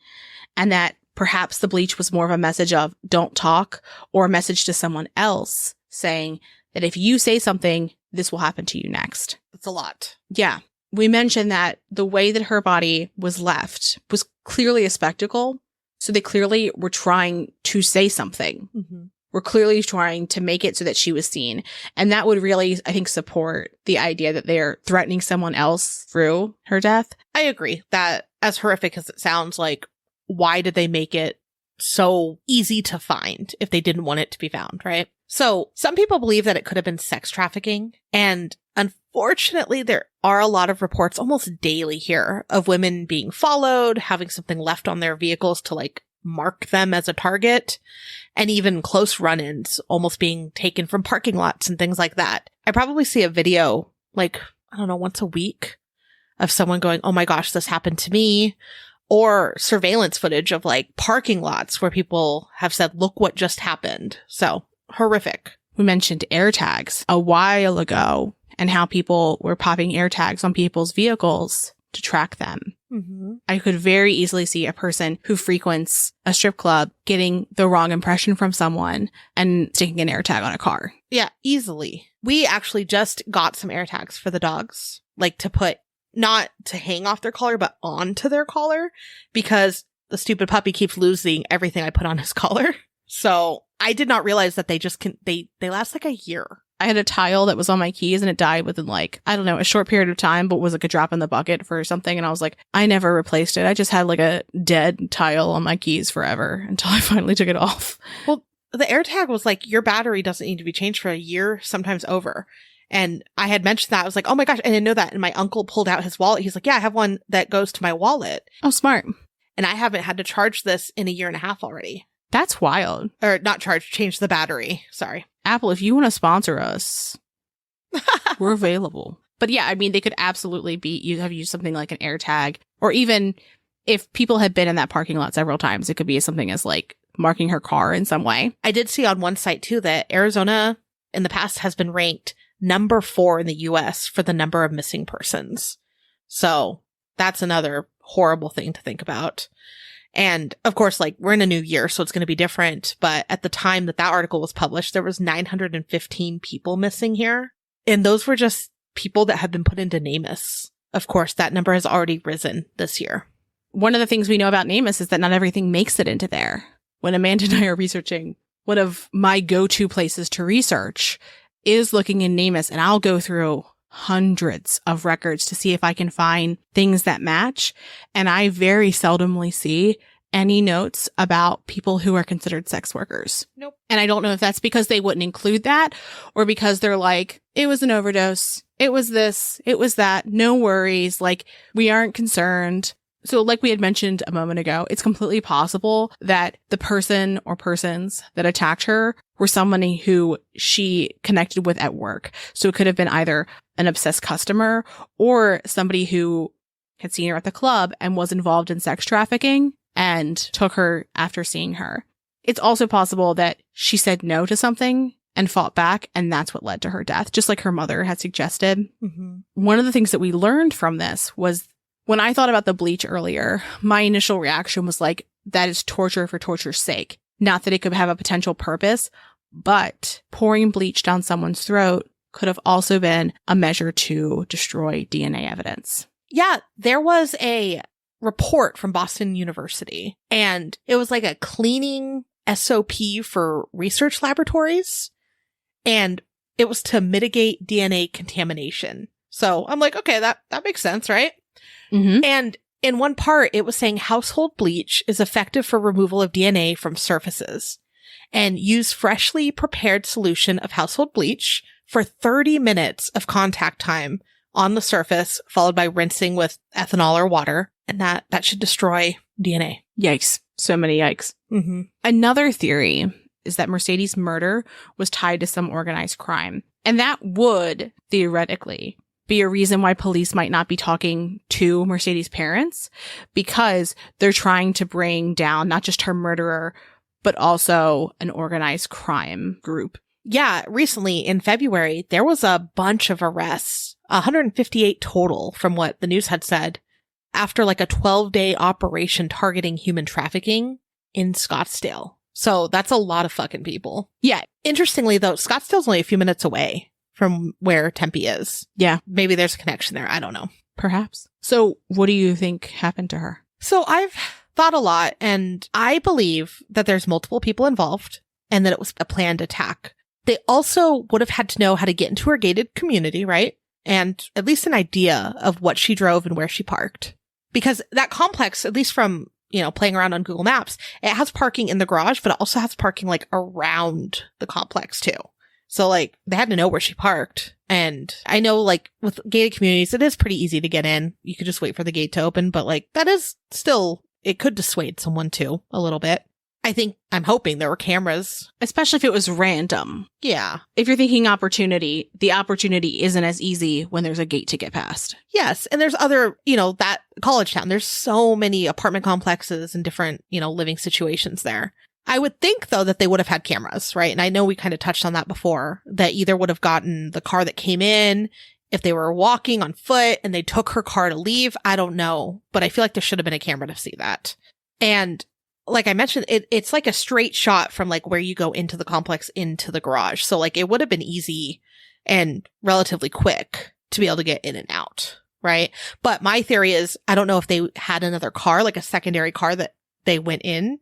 B: and that perhaps the bleach was more of a message of don't talk, or a message to someone else saying that if you say something, this will happen to you next.
A: That's a lot.
B: Yeah. We mentioned that the way that her body was left was clearly a spectacle. So they clearly were trying to say something.
A: Mm-hmm.
B: We're clearly trying to make it so that she was seen. And that would really, I think, support the idea that they're threatening someone else through her death.
A: I agree that, as horrific as it sounds, like, why did they make it so easy to find if they didn't want it to be found, right? So some people believe that it could have been sex trafficking. And unfortunately, there are a lot of reports almost daily here of women being followed, having something left on their vehicles to like mark them as a target, and even close run-ins almost being taken from parking lots and things like that. I probably see a video like, I don't know, once a week of someone going, oh my gosh, this happened to me. Or surveillance footage of like parking lots where people have said, look what just happened. So horrific.
B: We mentioned AirTags a while ago and how people were popping AirTags on people's vehicles to track them.
A: Mm-hmm.
B: I could very easily see a person who frequents a strip club getting the wrong impression from someone and sticking an AirTag on a car.
A: Yeah, easily. We actually just got some AirTags for the dogs, like to put, not to hang off their collar, but onto their collar, because the stupid puppy keeps losing everything I put on his collar. So I did not realize that they just they last like a year.
B: I had a tile that was on my keys and it died within like, I don't know, a short period of time, but was like a drop in the bucket for something. And I was like, I never replaced it. I just had like a dead tile on my keys forever until I finally took it off.
A: Well, the AirTag was like, your battery doesn't need to be changed for a year, sometimes over. And I had mentioned that. I was like, oh my gosh, I didn't know that. And my uncle pulled out his wallet. He's like, yeah, I have one that goes to my wallet.
B: Oh, smart.
A: And I haven't had to charge this in a year and a half already.
B: That's wild.
A: Or not charge, change the battery. Sorry.
B: Apple, if you want to sponsor us, we're available. But yeah, I mean, they could absolutely have used something like an AirTag, or even if people had been in that parking lot several times, it could be something as like marking her car in some way.
A: I did see on one site too that Arizona in the past has been ranked number 4 in the US for the number of missing persons. So that's another horrible thing to think about. And of course, like, we're in a new year, so it's going to be different. But at the time that article was published, there was 915 people missing here. And those were just people that have been put into NamUs. Of course, that number has already risen this year.
B: One of the things we know about NamUs is that not everything makes it into there. When Amanda and I are researching, one of my go-to places to research is looking in NamUs, and I'll go through hundreds of records to see if I can find things that match. And I very seldomly see any notes about people who are considered sex workers.
A: Nope.
B: And I don't know if that's because they wouldn't include that, or because they're like, it was an overdose. It was this, it was that. No worries. Like, we aren't concerned. So like we had mentioned a moment ago, it's completely possible that the person or persons that attacked her were somebody who she connected with at work. So it could have been either an obsessed customer or somebody who had seen her at the club and was involved in sex trafficking and took her after seeing her. It's also possible that she said no to something and fought back, and that's what led to her death, just like her mother had suggested.
A: Mm-hmm.
B: One of the things that we learned from this was, when I thought about the bleach earlier, my initial reaction was like, that is torture for torture's sake. Not that it could have a potential purpose, but pouring bleach down someone's throat could have also been a measure to destroy DNA evidence.
A: Yeah, there was a report from Boston University, and it was like a cleaning SOP for research laboratories, and it was to mitigate DNA contamination. So I'm like, okay, that makes sense, right?
B: Mm-hmm.
A: And in one part, it was saying household bleach is effective for removal of DNA from surfaces, and use freshly prepared solution of household bleach for 30 minutes of contact time on the surface, followed by rinsing with ethanol or water, and that should destroy DNA.
B: Yikes. So many yikes.
A: Mm-hmm.
B: Another theory is that Mercedes' murder was tied to some organized crime. And that would, theoretically, be a reason why police might not be talking to Mercedes' parents, because they're trying to bring down not just her murderer, but also an organized crime group.
A: Yeah, recently in February, there was a bunch of arrests, 158 total from what the news had said, after like a 12-day operation targeting human trafficking in Scottsdale. So that's a lot of fucking people. Yeah. Interestingly, though, Scottsdale's only a few minutes away from where Tempe is.
B: Yeah.
A: Maybe there's a connection there. I don't know.
B: Perhaps. So what do you think happened to her?
A: So I've thought a lot, and I believe that there's multiple people involved and that it was a planned attack. They also would have had to know how to get into her gated community, right? And at least an idea of what she drove and where she parked. Because that complex, at least from, playing around on Google Maps, it has parking in the garage, but it also has parking like around the complex too. So like they had to know where she parked. And I know like with gated communities, it is pretty easy to get in. You could just wait for the gate to open, but like that is still, it could dissuade someone too a little bit. I'm hoping there were cameras.
B: Especially if it was random.
A: Yeah.
B: If you're thinking opportunity, the opportunity isn't as easy when there's a gate to get past.
A: Yes. And there's other, that college town, there's so many apartment complexes and different, living situations there. I would think, though, that they would have had cameras, right? And I know we kind of touched on that before, that either would have gotten the car that came in, if they were walking on foot and they took her car to leave. I don't know. But I feel like there should have been a camera to see that. And like I mentioned, it's like a straight shot from like where you go into the complex into the garage. So like it would have been easy and relatively quick to be able to get in and out, right? But my theory is, I don't know if they had another car, like a secondary car that they went in,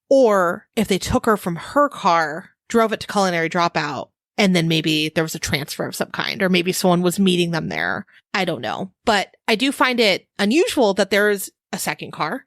A: or if they took her from her car, drove it to Culinary Dropout, and then maybe there was a transfer of some kind, or maybe someone was meeting them there. I don't know. But I do find it unusual that there is a second car.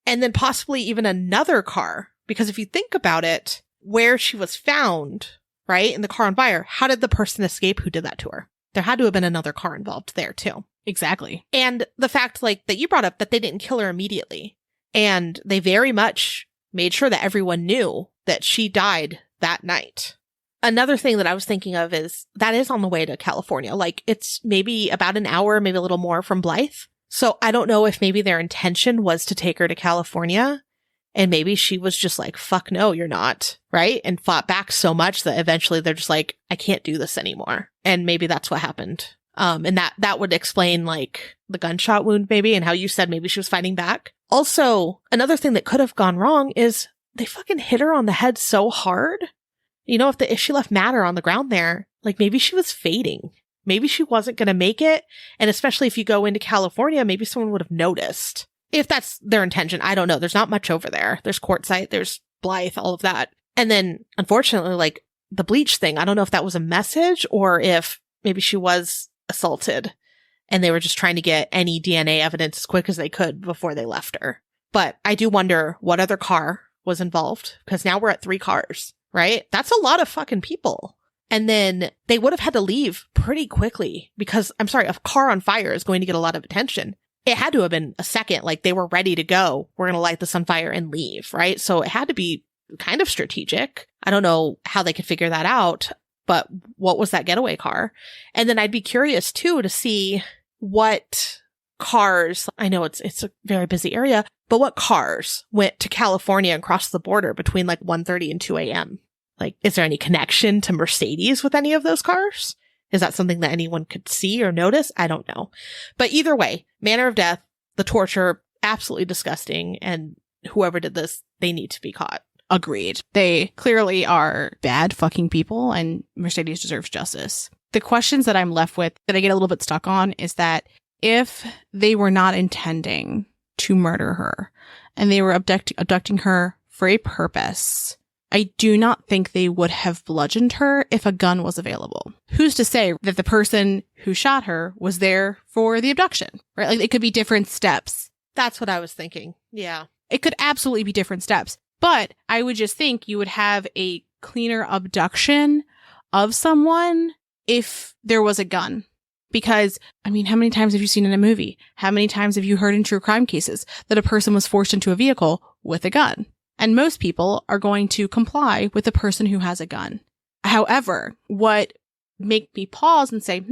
A: And then possibly even another car, because if you think about it, where she was found, right, in the car on fire, how did the person escape who did that to her? There had to have been another car involved there too.
B: Exactly.
A: And the fact like that you brought up that they didn't kill her immediately. And they very much made sure that everyone knew that she died that night. Another thing that I was thinking of is that is on the way to California. Like it's maybe about an hour, maybe a little more from Blythe. So I don't know if maybe their intention was to take her to California, and maybe she was just like, fuck no, you're not, right? And fought back so much that eventually they're just like, I can't do this anymore. And maybe that's what happened. And that would explain like the gunshot wound maybe, and how you said maybe she was fighting back. Also, another thing that could have gone wrong is they fucking hit her on the head so hard. If she left matter on the ground there, like maybe she was fading. Maybe she wasn't going to make it. And especially if you go into California, maybe someone would have noticed. If that's their intention, I don't know. There's not much over there. There's Quartzsite, there's Blythe, all of that. And then, unfortunately, like the bleach thing, I don't know if that was a message or if maybe she was assaulted and they were just trying to get any DNA evidence as quick as they could before they left her. But I do wonder what other car was involved, because now we're at 3 cars, right? That's a lot of fucking people. And then they would have had to leave pretty quickly because, I'm sorry, a car on fire is going to get a lot of attention. It had to have been a second, like they were ready to go. We're going to light this on fire and leave, right? So it had to be kind of strategic. I don't know how they could figure that out, but what was that getaway car? And then I'd be curious too to see what cars, I know it's a very busy area, but what cars went to California and crossed the border between like 1:30 and 2 a.m.? Like, is there any connection to Mercedes with any of those cars? Is that something that anyone could see or notice? I don't know. But either way, manner of death, the torture, absolutely disgusting. And
C: whoever did this, they need to be caught.
B: Agreed. They clearly are bad fucking people, and Mercedes deserves justice. The questions that I'm left with that I get a little bit stuck on is that if they were not intending to murder her and they were abducting her for a purpose, I do not think they would have bludgeoned her if a gun was available. Who's to say that the person who shot her was there for the abduction, right? Like, it could be different steps.
C: That's what I was thinking. Yeah.
B: It could absolutely be different steps. But I would just think you would have a cleaner abduction of someone if there was a gun. Because, I mean, how many times have you seen in a movie? How many times have you heard in true crime cases that a person was forced into a vehicle with a gun? And most people are going to comply with the person who has a gun. However, what make me pause and say,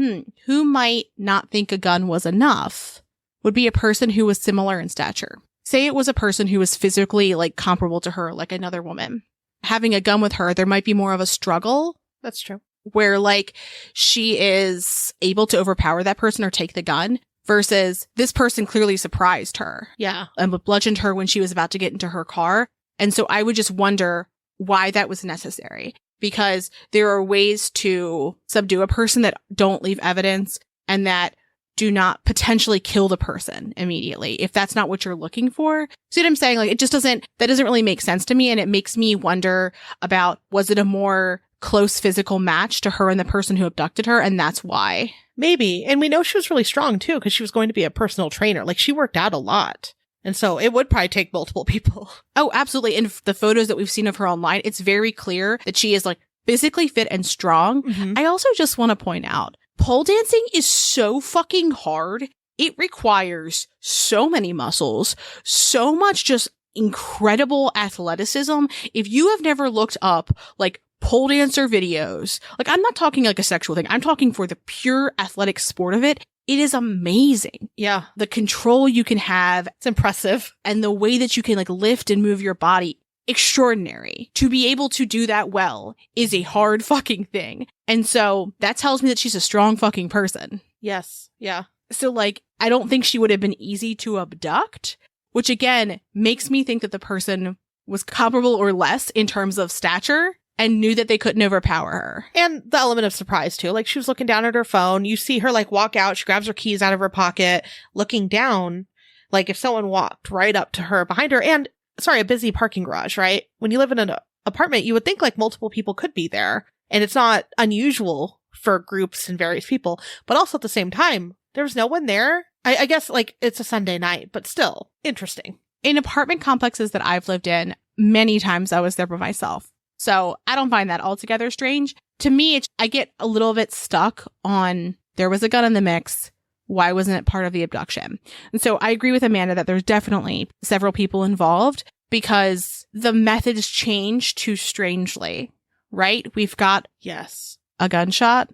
B: who might not think a gun was enough would be a person who was similar in stature. Say it was a person who was physically like comparable to her, like another woman. Having a gun with her, there might be more of a struggle.
C: That's true.
B: Where like she is able to overpower that person or take the gun versus this person clearly surprised her.
C: Yeah.
B: And bludgeoned her when she was about to get into her car. And so I would just wonder why that was necessary, because there are ways to subdue a person that don't leave evidence and that do not potentially kill the person immediately if that's not what you're looking for. See what I'm saying? Like, that doesn't really make sense to me. And it makes me wonder about, was it a more close physical match to her and the person who abducted her? And that's why.
C: Maybe. And we know she was really strong too, because she was going to be a personal trainer. Like, she worked out a lot. And so it would probably take multiple people.
B: Oh, absolutely. In the photos that we've seen of her online, it's very clear that she is like physically fit and strong.
C: Mm-hmm.
B: I also just want to point out, pole dancing is so fucking hard. It requires so many muscles, so much just incredible athleticism. If you have never looked up like pole dancer videos, like, I'm not talking like a sexual thing, I'm talking for the pure athletic sport of it. It is amazing.
C: Yeah.
B: The control you can have.
C: It's impressive.
B: And the way that you can like lift and move your body. Extraordinary. To be able to do that well is a hard fucking thing. And so that tells me that she's a strong fucking person.
C: Yes. Yeah.
B: So like, I don't think she would have been easy to abduct, which again makes me think that the person was comparable or less in terms of stature and knew that they couldn't overpower her.
C: And the element of surprise too. Like, she was looking down at her phone. You see her like walk out. She grabs her keys out of her pocket, looking down. Like, if someone walked right up to her behind her, and a busy parking garage, right? When you live in an apartment, you would think like multiple people could be there. And it's not unusual for groups and various people. But also at the same time, there was no one there. I guess like it's a Sunday night, but still interesting.
B: In apartment complexes that I've lived in, many times I was there by myself. So I don't find that altogether strange. To me, I get a little bit stuck on, there was a gun in the mix. Why wasn't it part of the abduction? And so I agree with Amanda that there's definitely several people involved because the methods change too strangely, right? We've got
C: Yes.
B: a gunshot,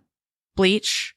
B: bleach,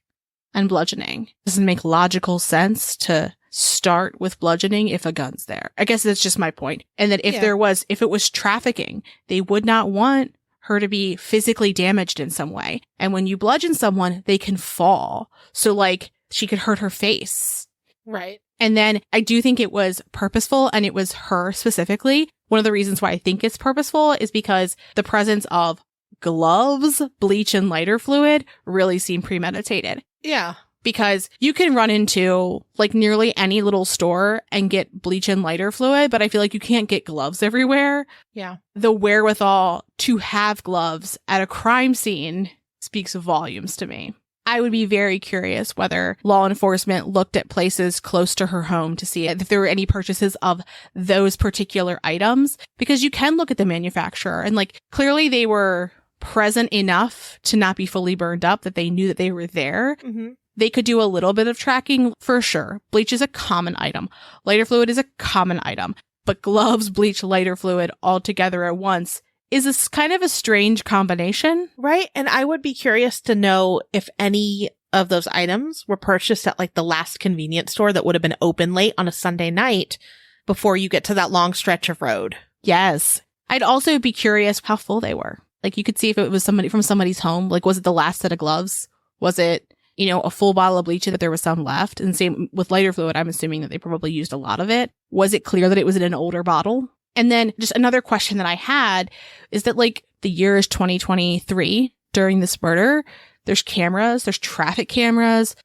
B: and bludgeoning. Doesn't make logical sense to start with bludgeoning if a gun's there. I guess that's just my point. And that if it was trafficking, they would not want her to be physically damaged in some way. And when you bludgeon someone, they can fall. So like, she could hurt her face.
C: Right.
B: And then I do think it was purposeful, and it was her specifically. One of the reasons why I think it's purposeful is because the presence of gloves, bleach, and lighter fluid really seem premeditated.
C: Yeah.
B: Because you can run into like nearly any little store and get bleach and lighter fluid, but I feel like you can't get gloves everywhere.
C: Yeah.
B: The wherewithal to have gloves at a crime scene speaks volumes to me. I would be very curious whether law enforcement looked at places close to her home to see if there were any purchases of those particular items, because you can look at the manufacturer and like clearly they were present enough to not be fully burned up that they knew that they were there.
C: Mm-hmm.
B: They could do a little bit of tracking for sure. Bleach is a common item. Lighter fluid is a common item. But gloves, bleach, lighter fluid all together at once is this kind of a strange combination.
C: Right. And I would be curious to know if any of those items were purchased at like the last convenience store that would have been open late on a Sunday night before you get to that long stretch of road.
B: Yes. I'd also be curious how full they were. Like you could see if it was somebody from somebody's home. Like, was it the last set of gloves? Was it, a full bottle of bleach that there was some left? And same with lighter fluid. I'm assuming that they probably used a lot of it. Was it clear that it was in an older bottle? And then just another question that I had is that like the year is 2023 during this murder. There's cameras, there's traffic cameras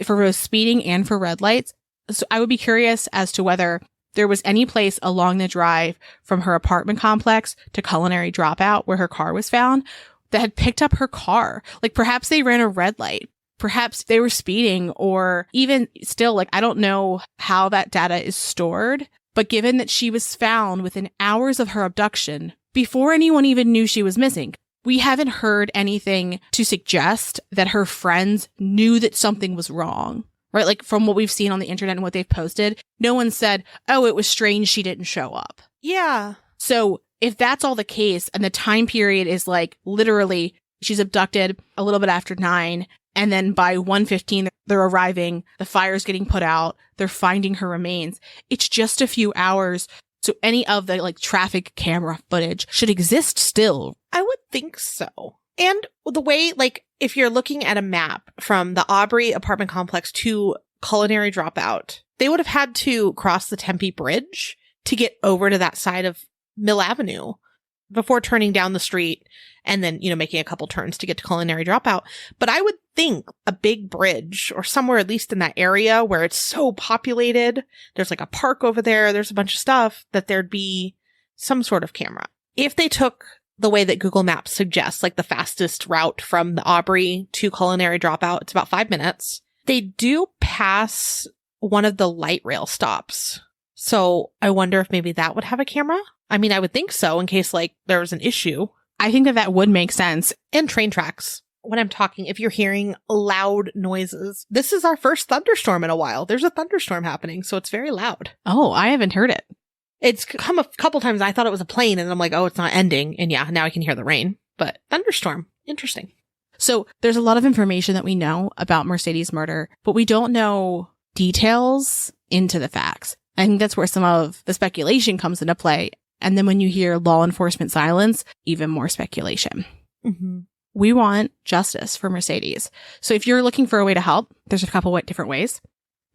B: for both speeding and for red lights. So I would be curious as to whether there was any place along the drive from her apartment complex to Culinary Dropout where her car was found that had picked up her car. Like perhaps they ran a red light. Perhaps they were speeding, or even still, like, I don't know how that data is stored. But given that she was found within hours of her abduction, before anyone even knew she was missing, we haven't heard anything to suggest that her friends knew that something was wrong, right? Like from what we've seen on the internet and what they've posted, no one said, oh, it was strange she didn't show up.
C: Yeah.
B: So if that's all the case, and the time period is like literally she's abducted a little bit after 9, and then by 1:15, they're arriving, the fire's getting put out, they're finding her remains. It's just a few hours. So any of the like traffic camera footage should exist still.
C: I would think so. And the way, like, if you're looking at a map from the Aubrey apartment complex to Culinary Dropout, they would have had to cross the Tempe Bridge to get over to that side of Mill Avenue before turning down the street and then, you know, making a couple turns to get to Culinary Dropout. But I would think a big bridge or somewhere, at least in that area where it's so populated, there's like a park over there, there's a bunch of stuff, that there'd be some sort of camera. If they took the way that Google Maps suggests, like the fastest route from the Aubrey to Culinary Dropout, it's about 5 minutes. They do pass one of the light rail stops. So I wonder if maybe that would have a camera. I mean, I would think so in case like there was an issue.
B: I think that would make sense.
C: And train tracks. When I'm talking, if you're hearing loud noises, this is our first thunderstorm in a while. There's a thunderstorm happening, so it's very loud.
B: Oh, I haven't heard it.
C: It's come a couple times. I thought it was a plane, and I'm like, oh, it's not ending. And yeah, now I can hear the rain. But thunderstorm. Interesting.
B: So there's a lot of information that we know about Mercedes' murder, but we don't know details into the facts. I think that's where some of the speculation comes into play. And then when you hear law enforcement silence, even more speculation.
C: Mm-hmm.
B: We want justice for Mercedes. So if you're looking for a way to help, there's a couple of different ways.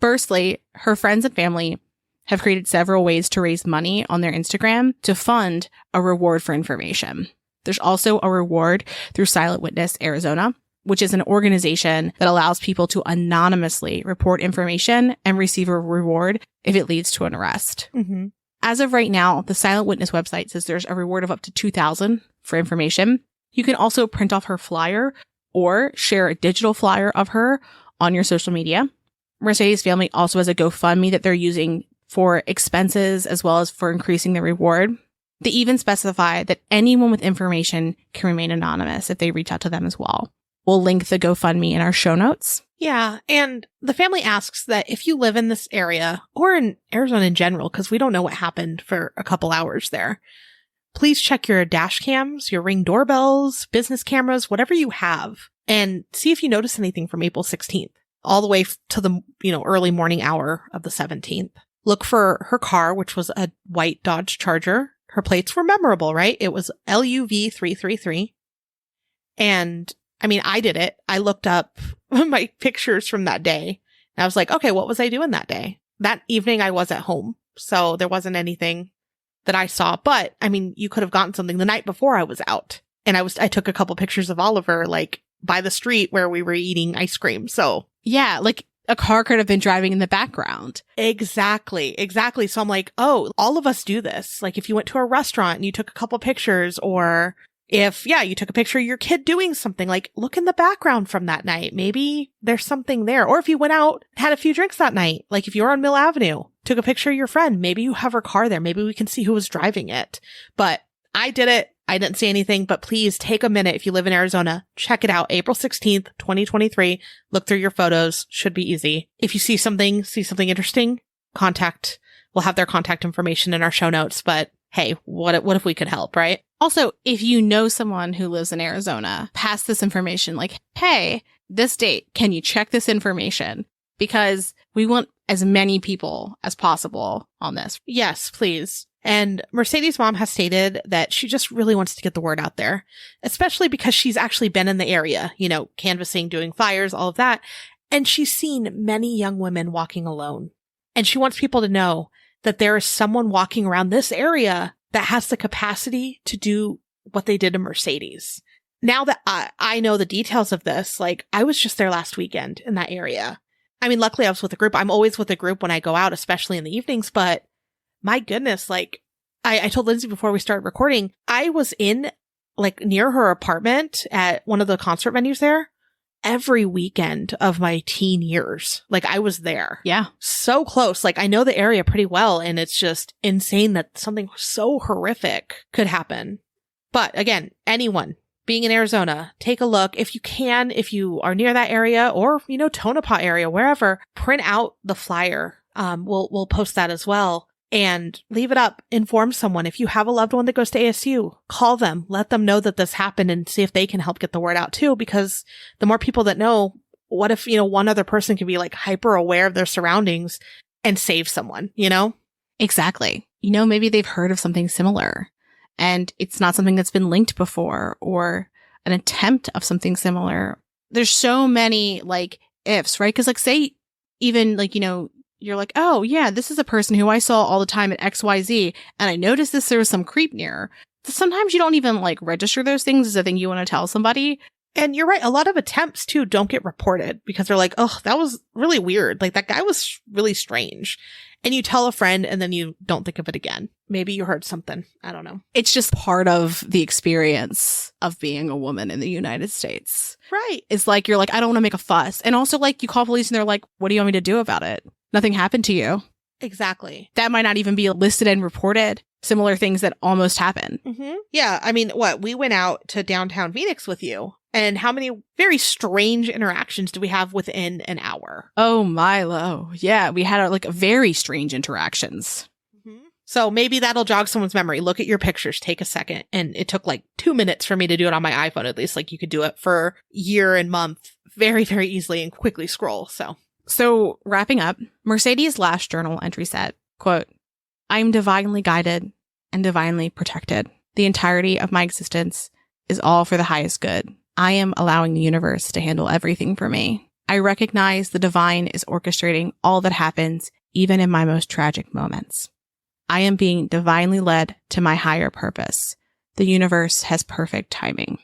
B: Firstly, her friends and family have created several ways to raise money on their Instagram to fund a reward for information. There's also a reward through Silent Witness Arizona, which is an organization that allows people to anonymously report information and receive a reward if it leads to an arrest.
C: Mm-hmm.
B: As of right now, the Silent Witness website says there's a reward of up to $2,000 for information. You can also print off her flyer or share a digital flyer of her on your social media. Mercedes' family also has a GoFundMe that they're using for expenses as well as for increasing the reward. They even specify that anyone with information can remain anonymous if they reach out to them as well. We'll link the GoFundMe in our show notes.
C: Yeah, and the family asks that if you live in this area, or in Arizona in general, because we don't know what happened for a couple hours there, please check your dash cams, your Ring doorbells, business cameras, whatever you have, and see if you notice anything from April 16th, all the way to the early morning hour of the 17th. Look for her car, which was a white Dodge Charger. Her plates were memorable, right? It was LUV 333. And I mean, I did it. I looked up my pictures from that day. And I was like, okay, what was I doing that day? That evening I was at home. So there wasn't anything that I saw. But I mean, you could have gotten something the night before I was out. And I took a couple pictures of Oliver, like by the street where we were eating ice cream. So
B: yeah, like a car could have been driving in the background.
C: Exactly. So I'm like, oh, all of us do this. Like if you went to a restaurant and you took a couple pictures, or if, you took a picture of your kid doing something, like look in the background from that night. Maybe there's something there. Or if you went out, had a few drinks that night, like if you were on Mill Avenue, took a picture of your friend, maybe you have her car there. Maybe we can see who was driving it. But I did it. I didn't see anything, but please take a minute if you live in Arizona. Check it out. April 16th, 2023. Look through your photos. Should be easy. If you see something interesting, we'll have their contact information in our show notes. But hey, what if we could help, right?
B: Also, if you know someone who lives in Arizona, pass this information like, hey, this date, can you check this information? Because we want as many people as possible on this.
C: Yes, please. And Mercedes' mom has stated that she just really wants to get the word out there, especially because she's actually been in the area, canvassing, doing flyers, all of that. And she's seen many young women walking alone. And she wants people to know that there is someone walking around this area that has the capacity to do what they did to Mercedes. Now that I know the details of this, like, I was just there last weekend in that area. I mean, luckily I was with a group. I'm always with a group when I go out, especially in the evenings, but my goodness, like, I told Lindsay before we started recording, I was in, like, near her apartment at one of the concert venues there every weekend of my teen years. Like, I was there.
B: Yeah.
C: So close. Like, I know the area pretty well, and it's just insane that something so horrific could happen. But again, anyone being in Arizona, take a look. If you can, if you are near that area or, you know, Tonopah area, wherever, print out the flyer. We'll post that as well. And leave it up. Inform someone. If you have a loved one that goes to ASU, call them. Let them know that this happened and see if they can help get the word out too. Because the more people that know, what if, you know, one other person can be like hyper aware of their surroundings and save someone, you know?
B: Exactly. You know, maybe they've heard of something similar and it's not something that's been linked before or an attempt of something similar. There's so many like ifs, right? Because like say even like, you know, you're like, oh, yeah, this is a person who I saw all the time at XYZ, and I noticed there was some creep near. Sometimes you don't even, like, register those things as a thing you want to tell somebody.
C: And you're right. A lot of attempts, too, don't get reported because they're like, oh, that was really weird. Like, that guy was really strange. And you tell a friend, and then you don't think of it again. Maybe you heard something. I don't know.
B: It's just part of the experience of being a woman in the United States.
C: Right.
B: It's like, you're like, I don't want to make a fuss. And also, like, you call police, and they're like, what do you want me to do about it? Nothing happened to you.
C: Exactly.
B: That might not even be listed and reported. Similar things that almost happen.
C: Mm-hmm. Yeah. I mean, we went out to downtown Phoenix with you. And how many very strange interactions do we have within an hour?
B: Oh, Milo. Yeah, we had like very strange interactions.
C: Mm-hmm. So maybe that'll jog someone's memory. Look at your pictures. Take a second. And it took like 2 minutes for me to do it on my iPhone, at least. Like you could do it for year and month very, very easily and quickly scroll.
B: So wrapping up, Mercedes' last journal entry said, quote, I am divinely guided and divinely protected. The entirety of my existence is all for the highest good. I am allowing the universe to handle everything for me. I recognize the divine is orchestrating all that happens, even in my most tragic moments. I am being divinely led to my higher purpose. The universe has perfect timing.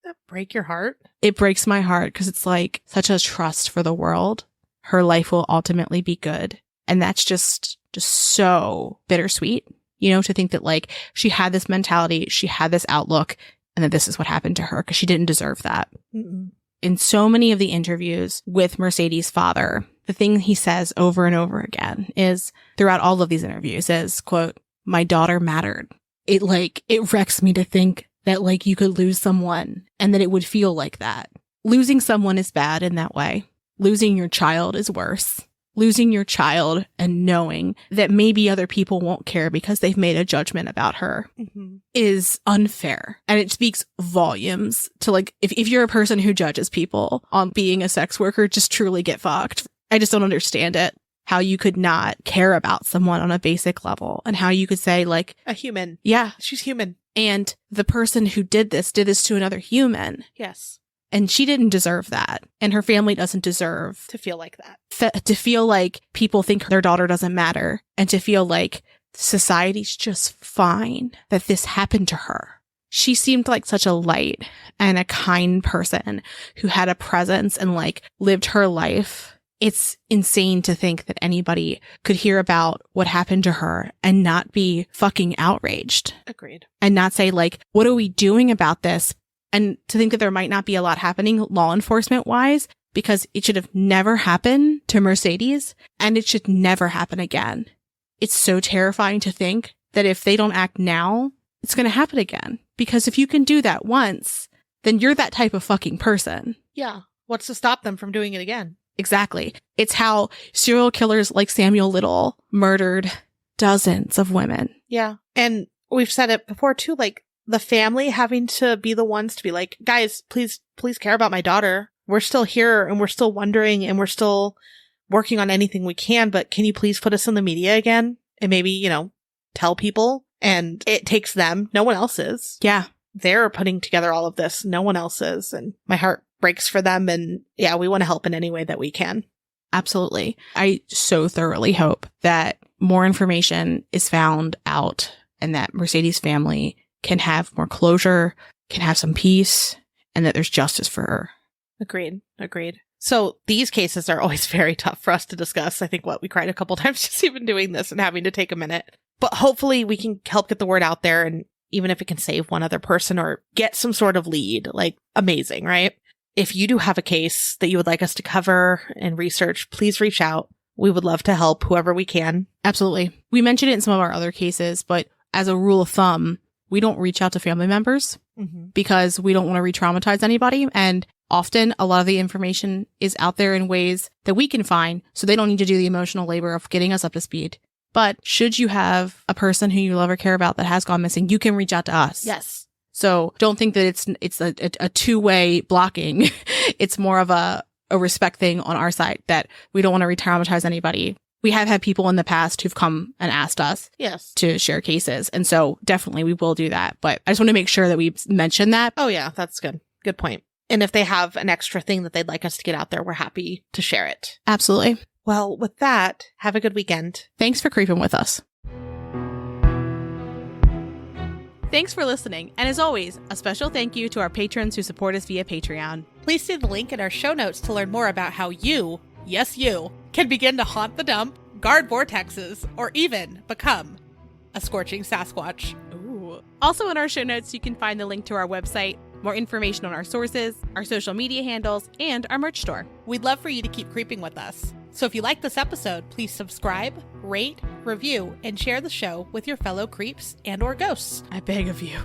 C: Does that break your heart?
B: It breaks my heart because it's like such a trust for the world. Her life will ultimately be good. And that's just so bittersweet, you know, to think that like she had this mentality, she had this outlook, and that this is what happened to her because she didn't deserve that.
C: Mm-mm.
B: In so many of the interviews with Mercedes' father, the thing he says over and over again is throughout all of these interviews is, quote, my daughter mattered. It wrecks me to think that like you could lose someone and that it would feel like that. Losing someone is bad in that way. Losing your child is worse. Losing your child and knowing that maybe other people won't care because they've made a judgment about her is unfair. And it speaks volumes to like, if you're a person who judges people on being a sex worker, just truly get fucked. I just don't understand it. How you could not care about someone on a basic level and how you could say like,
C: a human.
B: Yeah,
C: She's human.
B: and the person who did this to another human.
C: Yes.
B: And she didn't deserve that. And her family doesn't deserve
C: To feel like that.
B: to feel like people think their daughter doesn't matter and to feel like society's just fine that this happened to her. She seemed like such a light and a kind person who had a presence and like lived her life. It's insane to think that anybody could hear about what happened to her and not be fucking outraged
C: Agreed.
B: and not say like, what are we doing about this? And to think that there might not be a lot happening law enforcement wise, because it should have never happened to Mercedes and it should never happen again. It's so terrifying to think that if they don't act now, it's going to happen again. Because if you can do that once, then you're that type of fucking person.
C: Yeah. What's to stop them from doing it again?
B: Exactly. It's how serial killers like Samuel Little murdered dozens of women.
C: Yeah. And we've said it before too, like the family having to be the ones to be like, guys, please care about my daughter. We're still here and we're still wondering and we're still working on anything we can, but can you please put us in the media again and maybe, you know, tell people? And it takes them. No one else is.
B: Yeah.
C: They're putting together all of this. No one else is. And my heart breaks for them. And yeah, we want to help in any way that we can.
B: Absolutely. I so thoroughly hope that more information is found out and that Mercedes' family can have more closure, can have some peace, and that there's justice for her.
C: Agreed. So these cases are always very tough for us to discuss. I think we cried a couple times just even doing this and having to take a minute. But hopefully we can help get the word out there, and even if it can save one other person or get some sort of lead, like amazing, right? If you do have a case that you would like us to cover and research, please reach out. We would love to help whoever we can.
B: Absolutely. We mentioned it in some of our other cases, but as a rule of thumb, we don't reach out to family members because we don't want to re-traumatize anybody. And often a lot of the information is out there in ways that we can find, so they don't need to do the emotional labor of getting us up to speed. But should you have a person who you love or care about that has gone missing, you can reach out to us.
C: Yes.
B: So don't think that it's a two-way blocking. It's more of a respect thing on our side that we don't want to re-traumatize anybody. We have had people in the past who've come and asked us to share cases. And so definitely we will do that. But I just want to make sure that we mention that.
C: Oh, yeah, that's good. Good point. And if they have an extra thing that they'd like us to get out there, we're happy to share it.
B: Absolutely.
C: Well, with that, have a good weekend.
B: Thanks for creeping with us.
A: Thanks for listening. And as always, a special thank you to our patrons who support us via Patreon. Please see the link in our show notes to learn more about how you, yes you, can begin to haunt the dump, guard vortexes, or even become a scorching Sasquatch. Ooh. Also in our show notes, you can find the link to our website, more information on our sources, our social media handles, and our merch store. We'd love for you to keep creeping with us. So if you like this episode, please subscribe, rate, review, and share the show with your fellow creeps and or ghosts.
B: I beg of you.